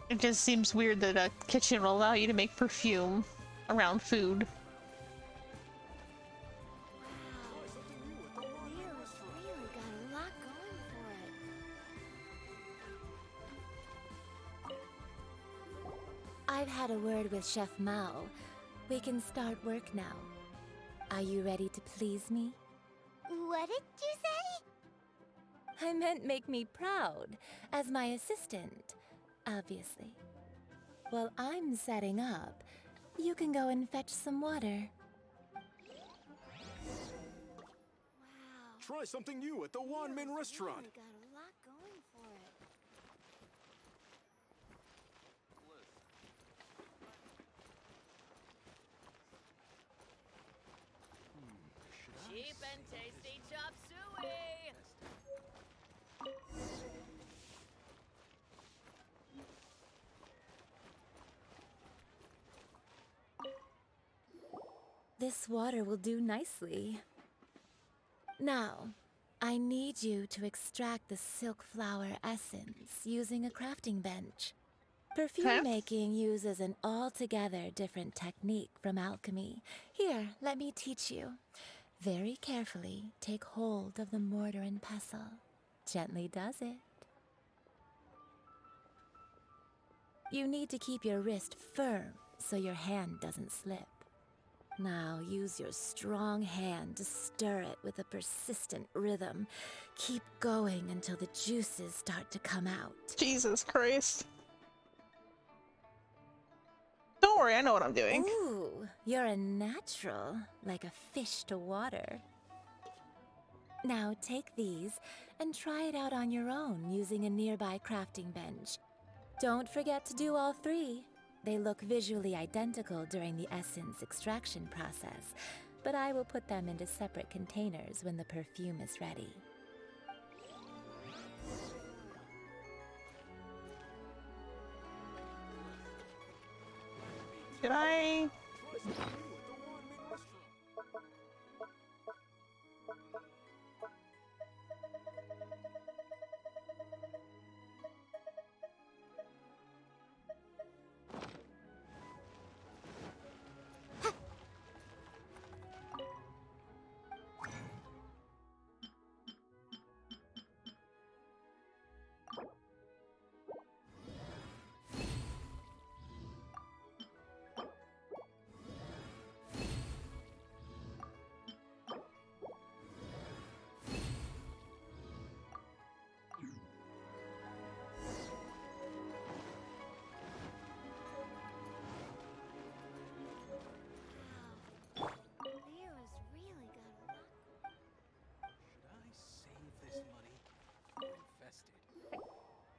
C: It just seems weird that a kitchen will allow you to make perfume around food.
L: Really got a lot going for it. I've had a word with Chef Mao. We can start work now. Are you ready to please me?
F: What did you say?
L: I meant make me proud, as my assistant, obviously. While I'm setting up, you can go and fetch some water.
U: Try something new at the Wan Min restaurant.
L: Really got a lot going for it.
Q: Cheap and tasty chop suey!
L: This water will do nicely. Now, I need you to extract the silk flower essence using a crafting bench. Perfume making uses an altogether different technique from alchemy. Here, let me teach you. Very carefully, take hold of the mortar and pestle. Gently does it. You need to keep your wrist firm so your hand doesn't slip. Now use your strong hand to stir it with a persistent rhythm. Keep going until the juices start to come out.
C: Jesus Christ. Don't worry, I know what I'm doing.
L: Ooh, you're a natural, like a fish to water. Now take these and try it out on your own using a nearby crafting bench. Don't forget to do all 3. They look visually identical during the essence extraction process, but I will put them into separate containers when the perfume is ready.
C: Did I?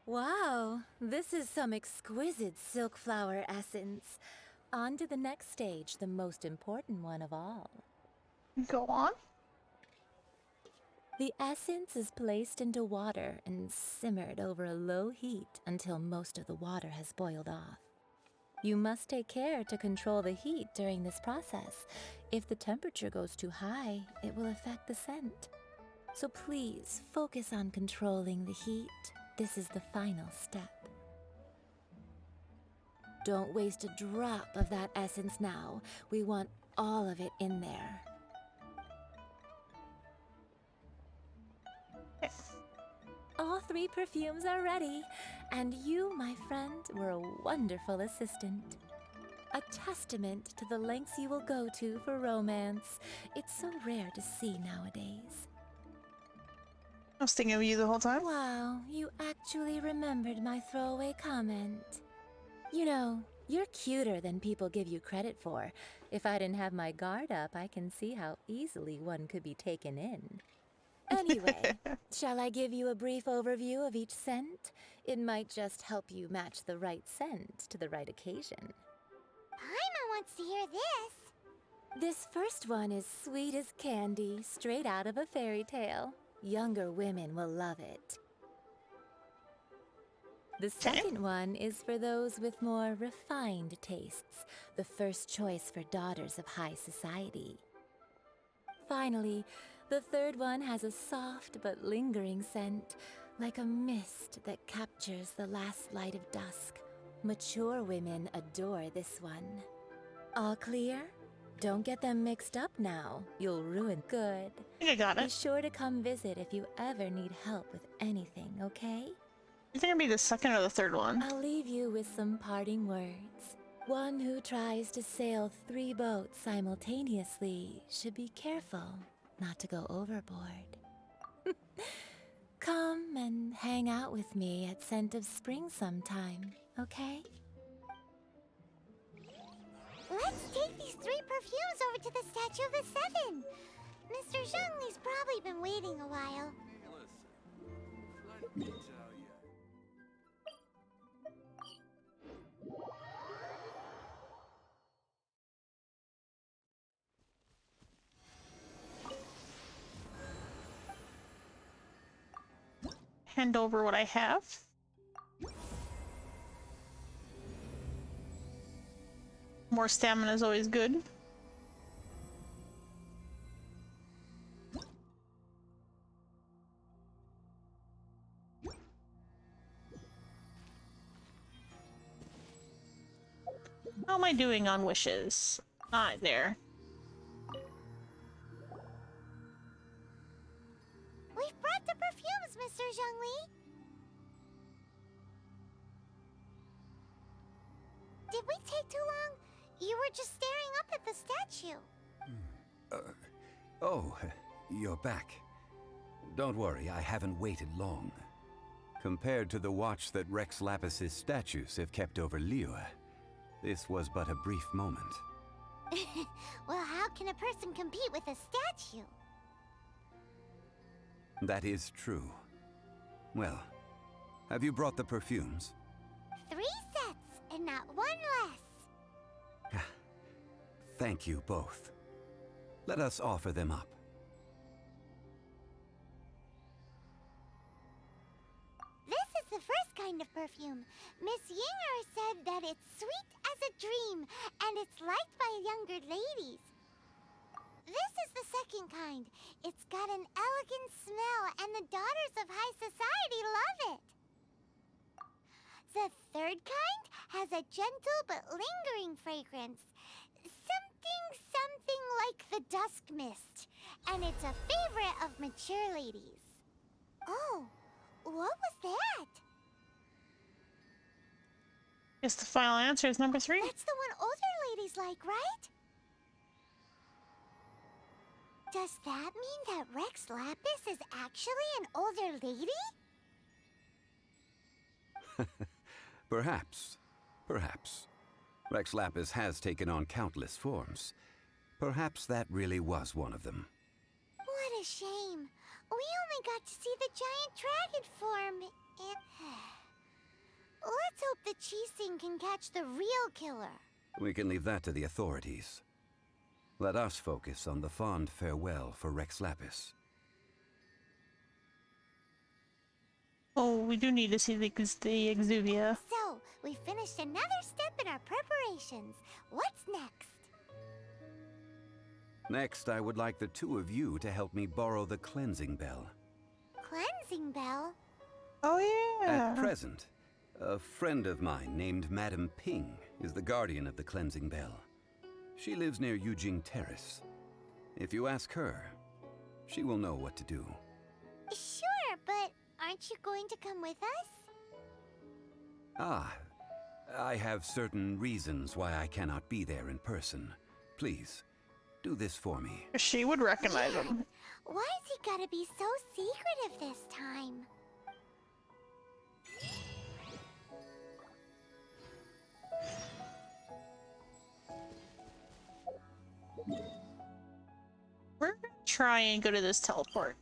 L: Wow, this is some exquisite silk flower essence. On to the next stage, the most important one of all.
C: Go on.
L: The essence is placed into water and simmered over a low heat until most of the water has boiled off. You must take care to control the heat during this process. If the temperature goes too high, it will affect the scent. So please focus on controlling the heat. This is the final step. Don't waste a drop of that essence now. We want all of it in there. All 3 perfumes are ready, and you, my friend, were a wonderful assistant. A testament to the lengths you will go to for romance. It's so rare to see nowadays.
C: I was thinking of you the whole time.
L: Wow, you actually remembered my throwaway comment. You know, you're cuter than people give you credit for. If I didn't have my guard up, I can see how easily one could be taken in. Anyway, shall I give you a brief overview of each scent? It might just help you match the right scent to the right occasion.
F: Paimon wants to hear this.
L: This first one is sweet as candy, straight out of a fairy tale. Younger women will love it. The second one is for those with more refined tastes, the first choice for daughters of high society. Finally, the third one has a soft but lingering scent, like a mist that captures the last light of dusk. Mature women adore this one. All clear? Don't get them mixed up now. You'll ruin good.
C: I think I got it.
L: Be sure to come visit if you ever need help with anything, okay?
C: You think it'd be the second or the third one?
L: I'll leave you with some parting words. One who tries to sail 3 boats simultaneously should be careful not to go overboard. Come and hang out with me at Scent of Spring sometime, okay?
F: Let's take these 3 perfumes over to the Statue of the Seven. Mr. Zhongli's probably been waiting a while.
S: Let me tell you.
C: Hand over what I have. More stamina is always good. How am I doing on wishes? Not there.
F: We've brought the perfumes, Mr. Zhongli. Did we take too long? You were just staring up at the statue.
N: Oh, you're back. Don't worry, I haven't waited long. Compared to the watch that Rex Lapis's statues have kept over Liyue, this was but a brief moment.
F: Well, how can a person compete with a statue?
N: That is true. Well, have you brought the perfumes?
F: 3 sets, and not 1 less.
N: Thank you both. Let us offer them up.
F: This is the first kind of perfume. Miss Yinger said that it's sweet as a dream, and it's liked by younger ladies. This is the second kind. It's got an elegant smell, and the daughters of high society love it. The third kind has a gentle but lingering fragrance. Something like the dusk mist. And it's a favorite of mature ladies. Oh, what was that?
C: Guess the final answer is number 3.
F: That's the one older ladies like, right? Does that mean that Rex Lapis is actually an older lady?
N: Perhaps. Perhaps. Rex Lapis has taken on countless forms. Perhaps that really was one of them.
F: What a shame. We only got to see the giant dragon form. Let's hope the Chising can catch the real killer.
N: We can leave that to the authorities. Let us focus on the fond farewell for Rex Lapis.
C: Oh, we do need to see the Exuvia.
F: So, we finished another step in our preparations. What's next?
N: Next, I would like the two of you to help me borrow the cleansing bell.
F: Cleansing bell?
C: Oh yeah.
N: At present, a friend of mine named Madame Ping is the guardian of the cleansing bell. She lives near Yujing Terrace. If you ask her, she will know what to do.
F: Sure, but aren't you going to come with us?
N: Ah, I have certain reasons why I cannot be there in person. Please, do this for me.
C: She would recognize him.
F: Why's he gotta be so secretive this time?
C: We're gonna try and go to this teleport.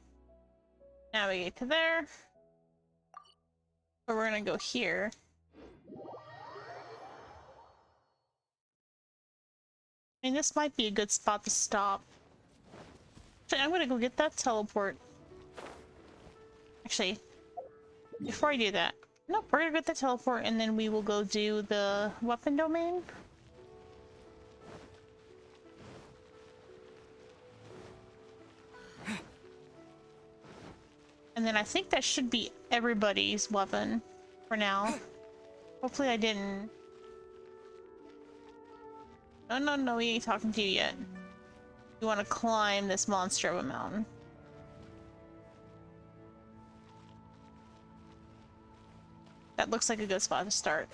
C: Navigate to there. But we're gonna go here. I mean, this might be a good spot to stop. Actually, I'm gonna go get that teleport. Actually, before I do that, nope, we're gonna get the teleport and then we will go do the weapon domain. And then I think that should be everybody's weapon for now. Hopefully I didn't. No, we ain't talking to you yet. You want to climb this monster of a mountain. That looks like a good spot to start.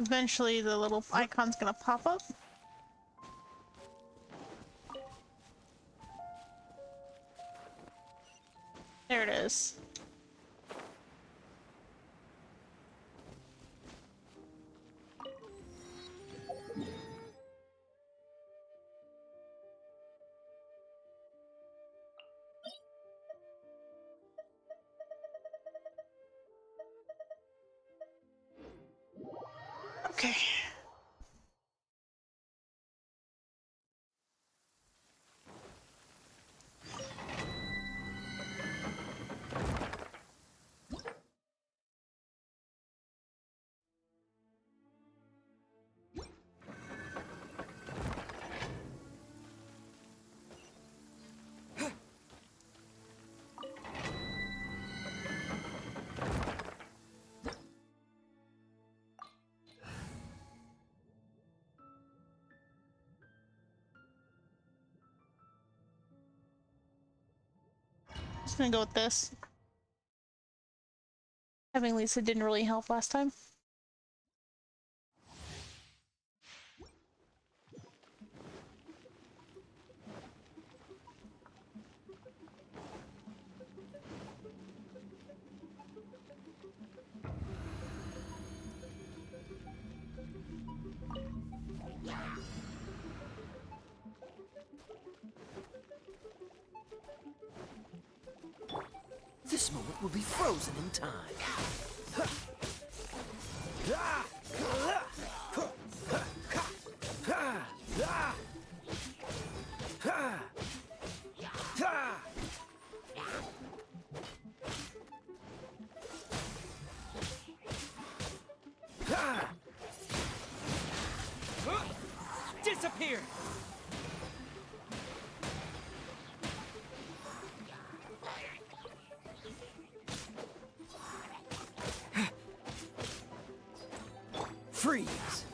C: Eventually the little icon's gonna pop up. There it is. Okay. Just gonna go with this. Having Lisa didn't really help last time.
G: This moment will be frozen in time. Disappear! Freeze!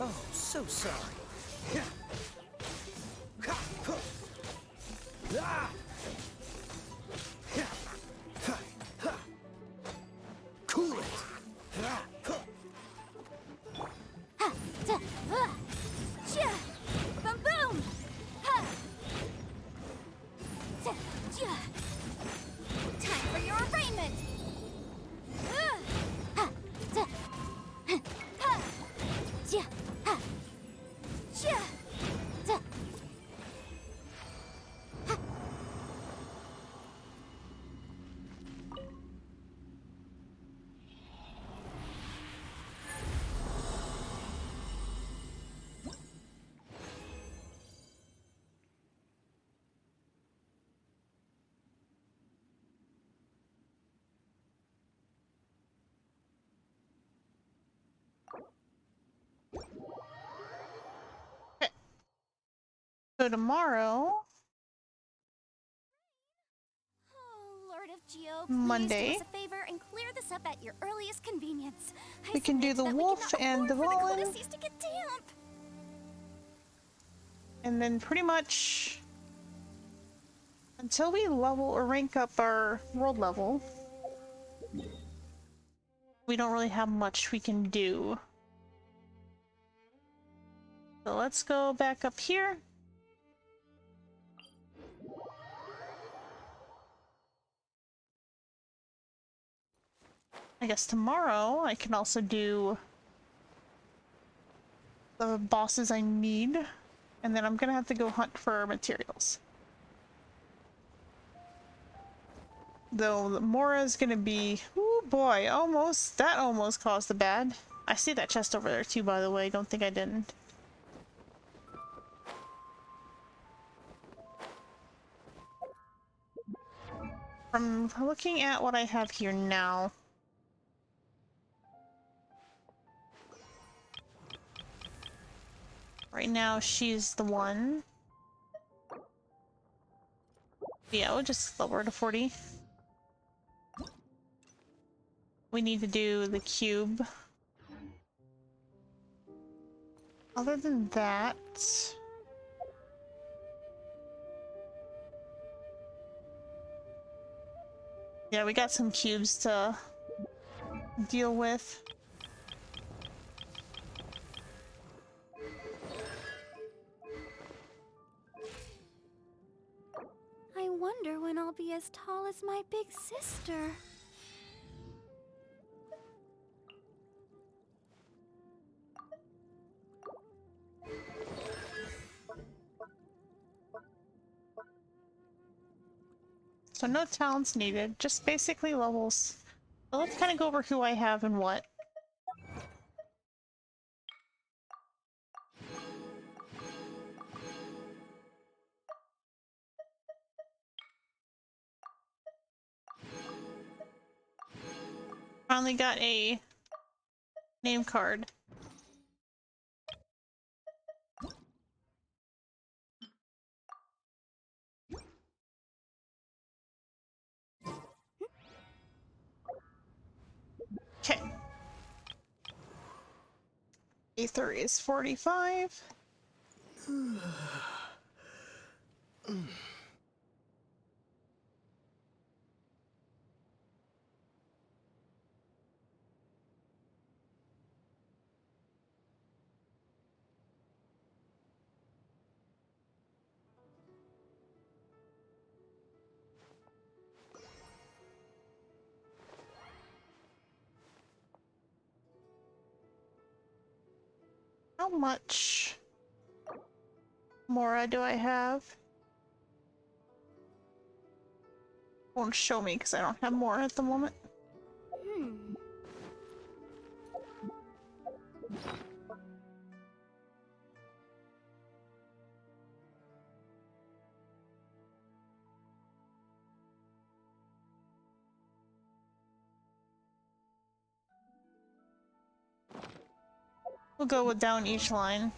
G: Oh, so sorry. Cool it!
F: Boom boom! Ha! Time for your arraignment! Ha! Ha! Ha!
C: So tomorrow,
P: Lord of Geo, please
C: Monday,
P: do us a favor and clear this up at your earliest convenience.
C: we can do the wolf and the Volin,
P: To get damp.
C: and then pretty much until we level or rank up our world level, we don't really have much we can do. So let's go back up here. I guess tomorrow I can also do the bosses I need, and then I'm gonna have to go hunt for materials. Though Mora's gonna be, oh boy, that almost caused the bad. I see that chest over there too, by the way. Don't think I didn't. From looking at what I have here now, right now she's the one. Yeah, we'll just lower to 40. We need to do the cube. Other than that, yeah, we got some cubes to deal with.
P: I wonder when I'll be as tall as my big sister.
C: So no talents needed, just basically levels. So let's kind of go over who I have and what. Finally got a name card. Okay. Aether is 45. How much Mora do I have? Won't show me because I don't have more at the moment. We'll go with down each line.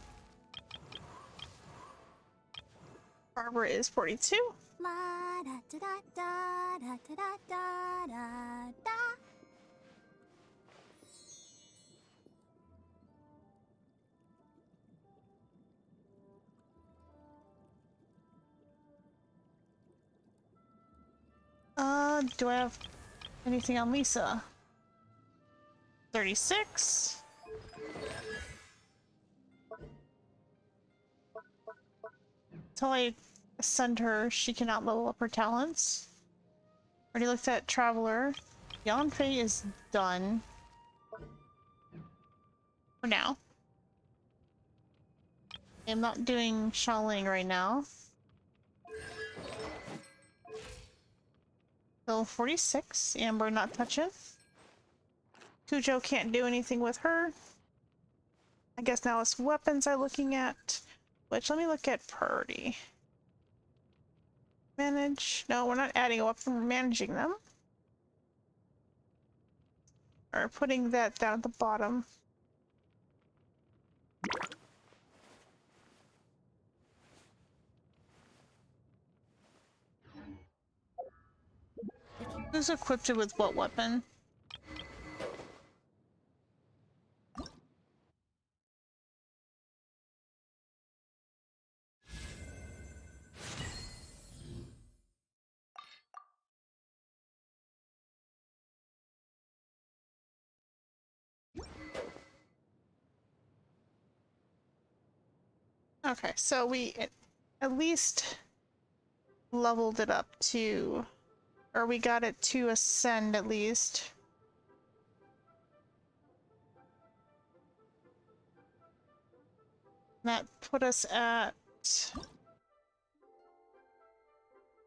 C: Barbara is 42.
F: La da da da da da da da da da.
C: Do I have anything on Lisa? 36. Until I send her, she cannot level up her talents. Already looked at Traveler. Yanfei is done. For now. I'm not doing Shaoling right now. Still 46. Amber not touching. Cujo can't do anything with her. I guess now it's weapons I'm looking at. Which, let me look at priority. Manage. No, we're not adding a weapon, we're managing them. Or putting that down at the bottom. Who's equipped with what weapon? Okay, so we at least leveled it up to, or we got it to ascend at least. That put us at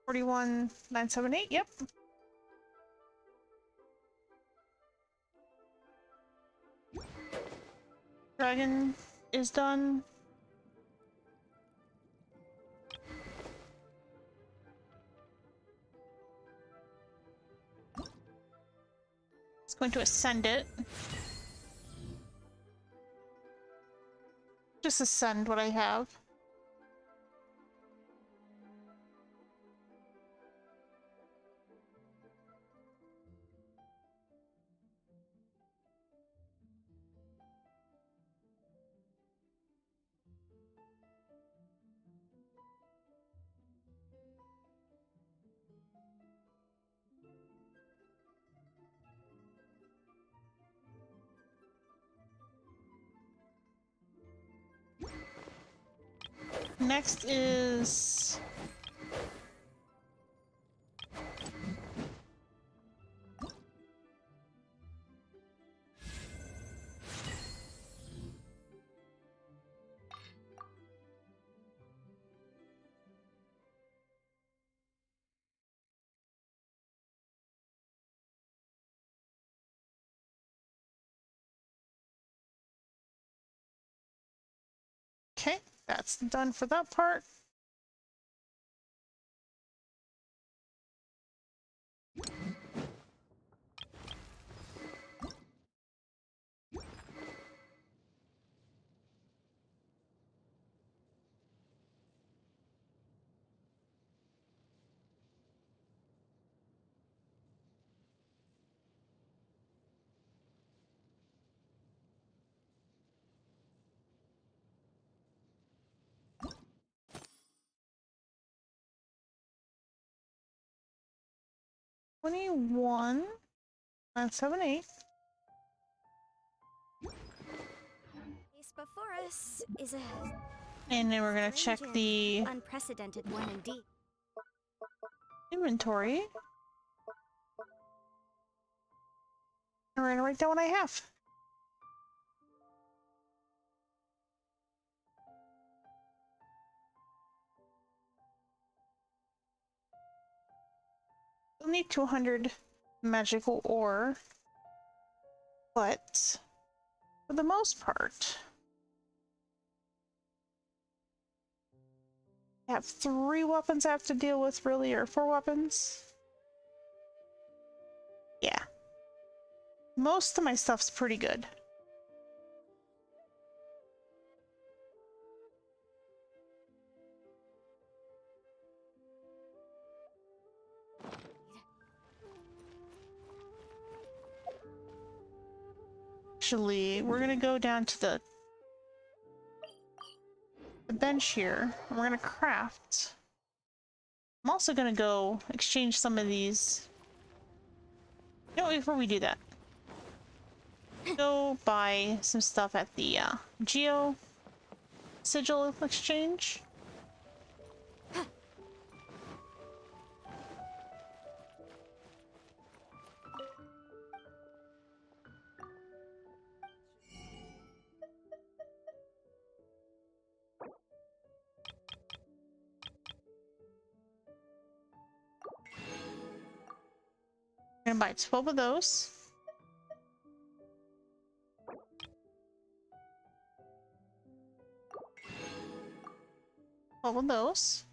C: 41,978, yep. Dragon is done. It's going to ascend it. Just ascend what I have. Next is okay, that's done for that part. $21,978.
P: Case before us is a
C: And then we're gonna check
P: strange
C: the
P: and unprecedented one indeed.
C: inventory. And we're gonna write down what I have. We'll need 200 magical ore, but for the most part, I have 3 weapons I have to deal with, really, or 4 weapons. Yeah. Most of my stuff's pretty good. Actually, we're gonna go down to the bench here, and we're gonna craft. I'm also gonna go exchange some of these. You know, before we do that, go buy some stuff at the Geo Sigil Exchange. I'm gonna buy 12 of those. Of those.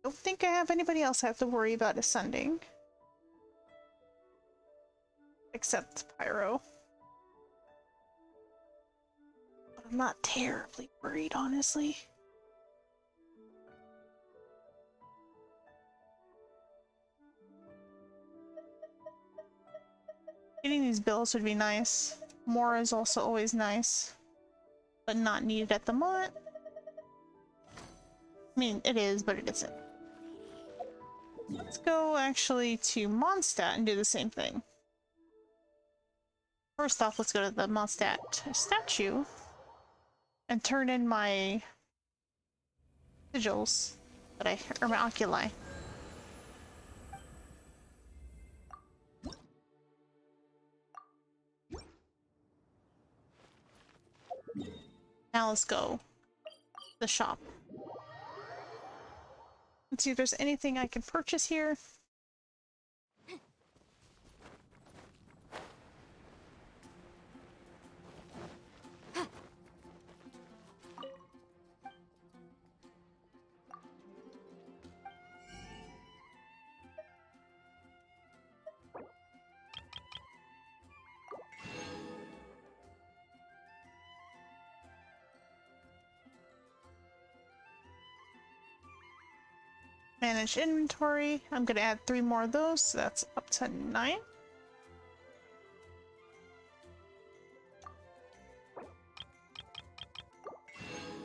C: Don't think I have anybody else I have to worry about ascending. Except Pyro. But I'm not terribly worried, honestly. Getting these bills would be nice. More is also always nice, but not needed at the moment. I mean, it is, but it isn't. Let's go actually to Mondstadt and do the same thing. First off, let's go to the Mondstadt statue and turn in my sigils that or my oculi. Now let's go to the shop. Let's see if there's anything I can purchase here. Manage inventory. I'm gonna add 3 more of those, so that's up to 9.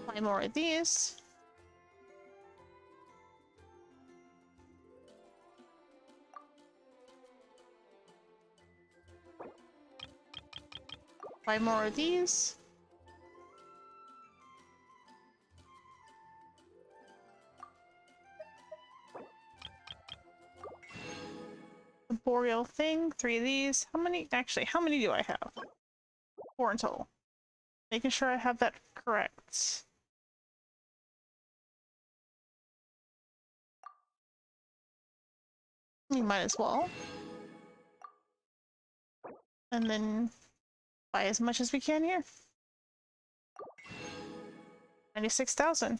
C: Buy more of these. Buy more of these. The boreal thing, 3 of these. How many do I have? 4 in total. Making sure I have that correct. We might as well. And then buy as much as we can here. 96,000.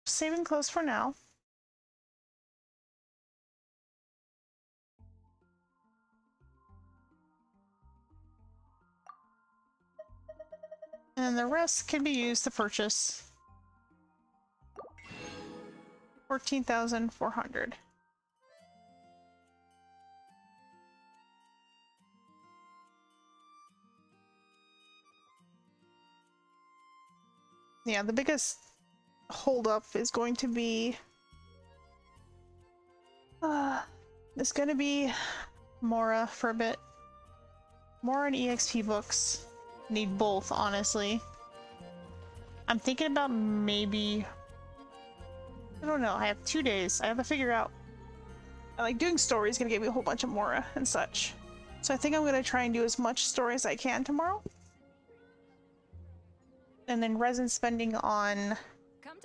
C: Saving clothes for now. And the rest can be used to purchase 14,400. Yeah, the biggest holdup is going to be it's going to be Mora for a bit. Mora and EXP books. Need both, honestly. I'm thinking about maybe... I don't know, I have 2 days. I have to figure out I like doing stories, gonna give me a whole bunch of Mora and such. So I think I'm gonna try and do as much story as I can tomorrow. And then resin spending on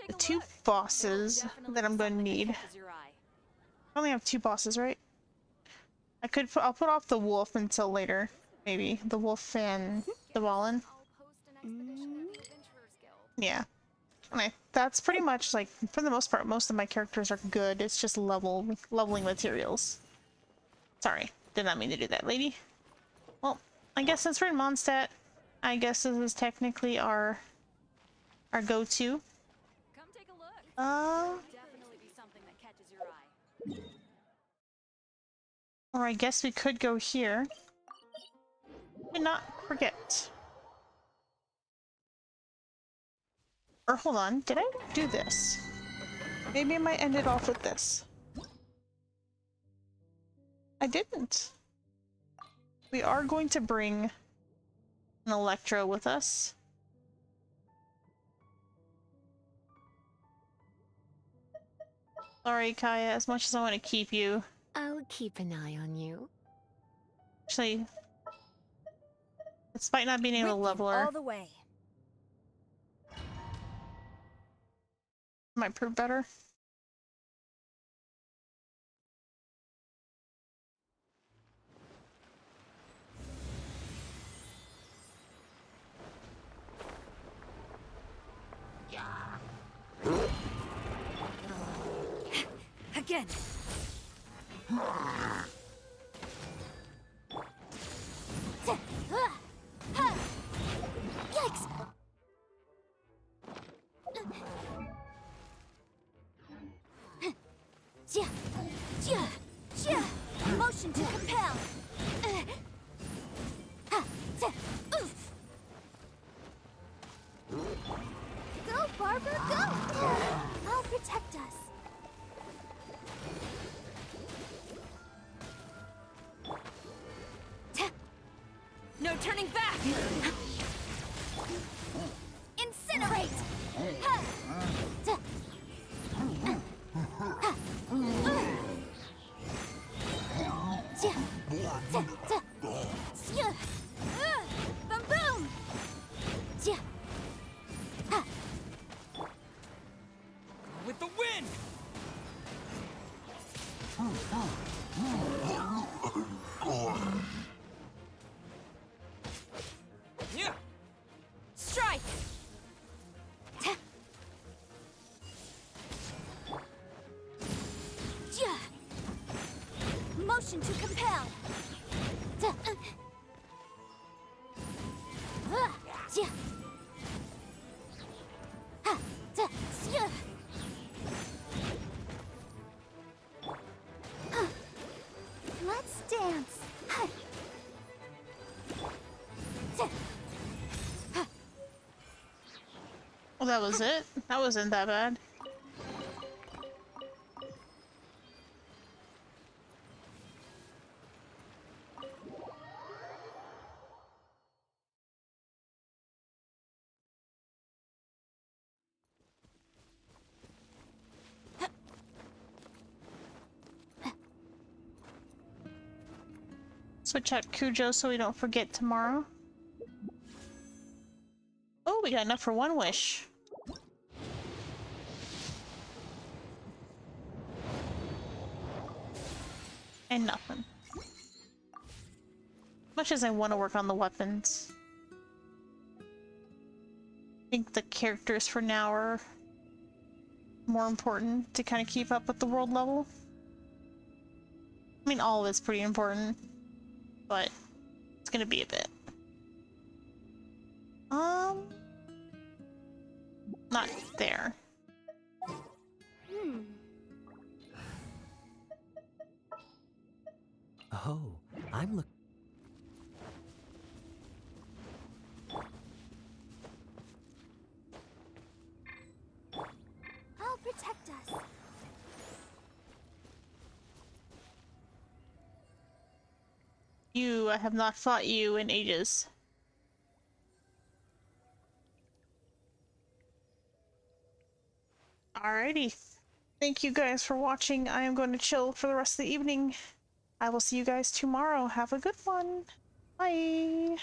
C: the 2 bosses that I'm gonna need. I only have 2 bosses, right? I'll put off the wolf until later, maybe. The wolf and the Wallen. Yeah. And that's pretty much, like, for the most part, most of my characters are good. It's just leveling materials. Sorry, did not mean to do that, lady. Well, I guess since we're in Mondstadt, I guess this is technically our go-to. Or I guess we could go here. And not forget. Or hold on, did I do this? Maybe I might end it off with this. I didn't. We are going to bring an Electro with us. Sorry, Kaya, as much as I want to keep you.
D: I'll keep an eye on you.
C: Actually, despite not being able to level her,
P: all the way.
C: might prove better.
P: Again. Yikes! Motion to compel. Go, Barbara, go! I'll protect us. No turning back! Incinerate! Boom boom!
G: With the wind! Yeah.
P: Strike! Motion to compel. Let's dance.
C: Well, that was it. That wasn't that bad. Switch out Cujo so we don't forget tomorrow. Oh, we got enough for 1 wish. And nothing. Much as I want to work on the weapons, I think the characters for now are more important to kind of keep up with the world level. I mean, all of it's pretty important, but it's gonna be a bit. Not there.
R: Oh, I'm look.
F: I'll protect us.
C: I have not fought you in ages. Alrighty. Thank you guys for watching. I am going to chill for the rest of the evening. I will see you guys tomorrow. Have a good one. Bye.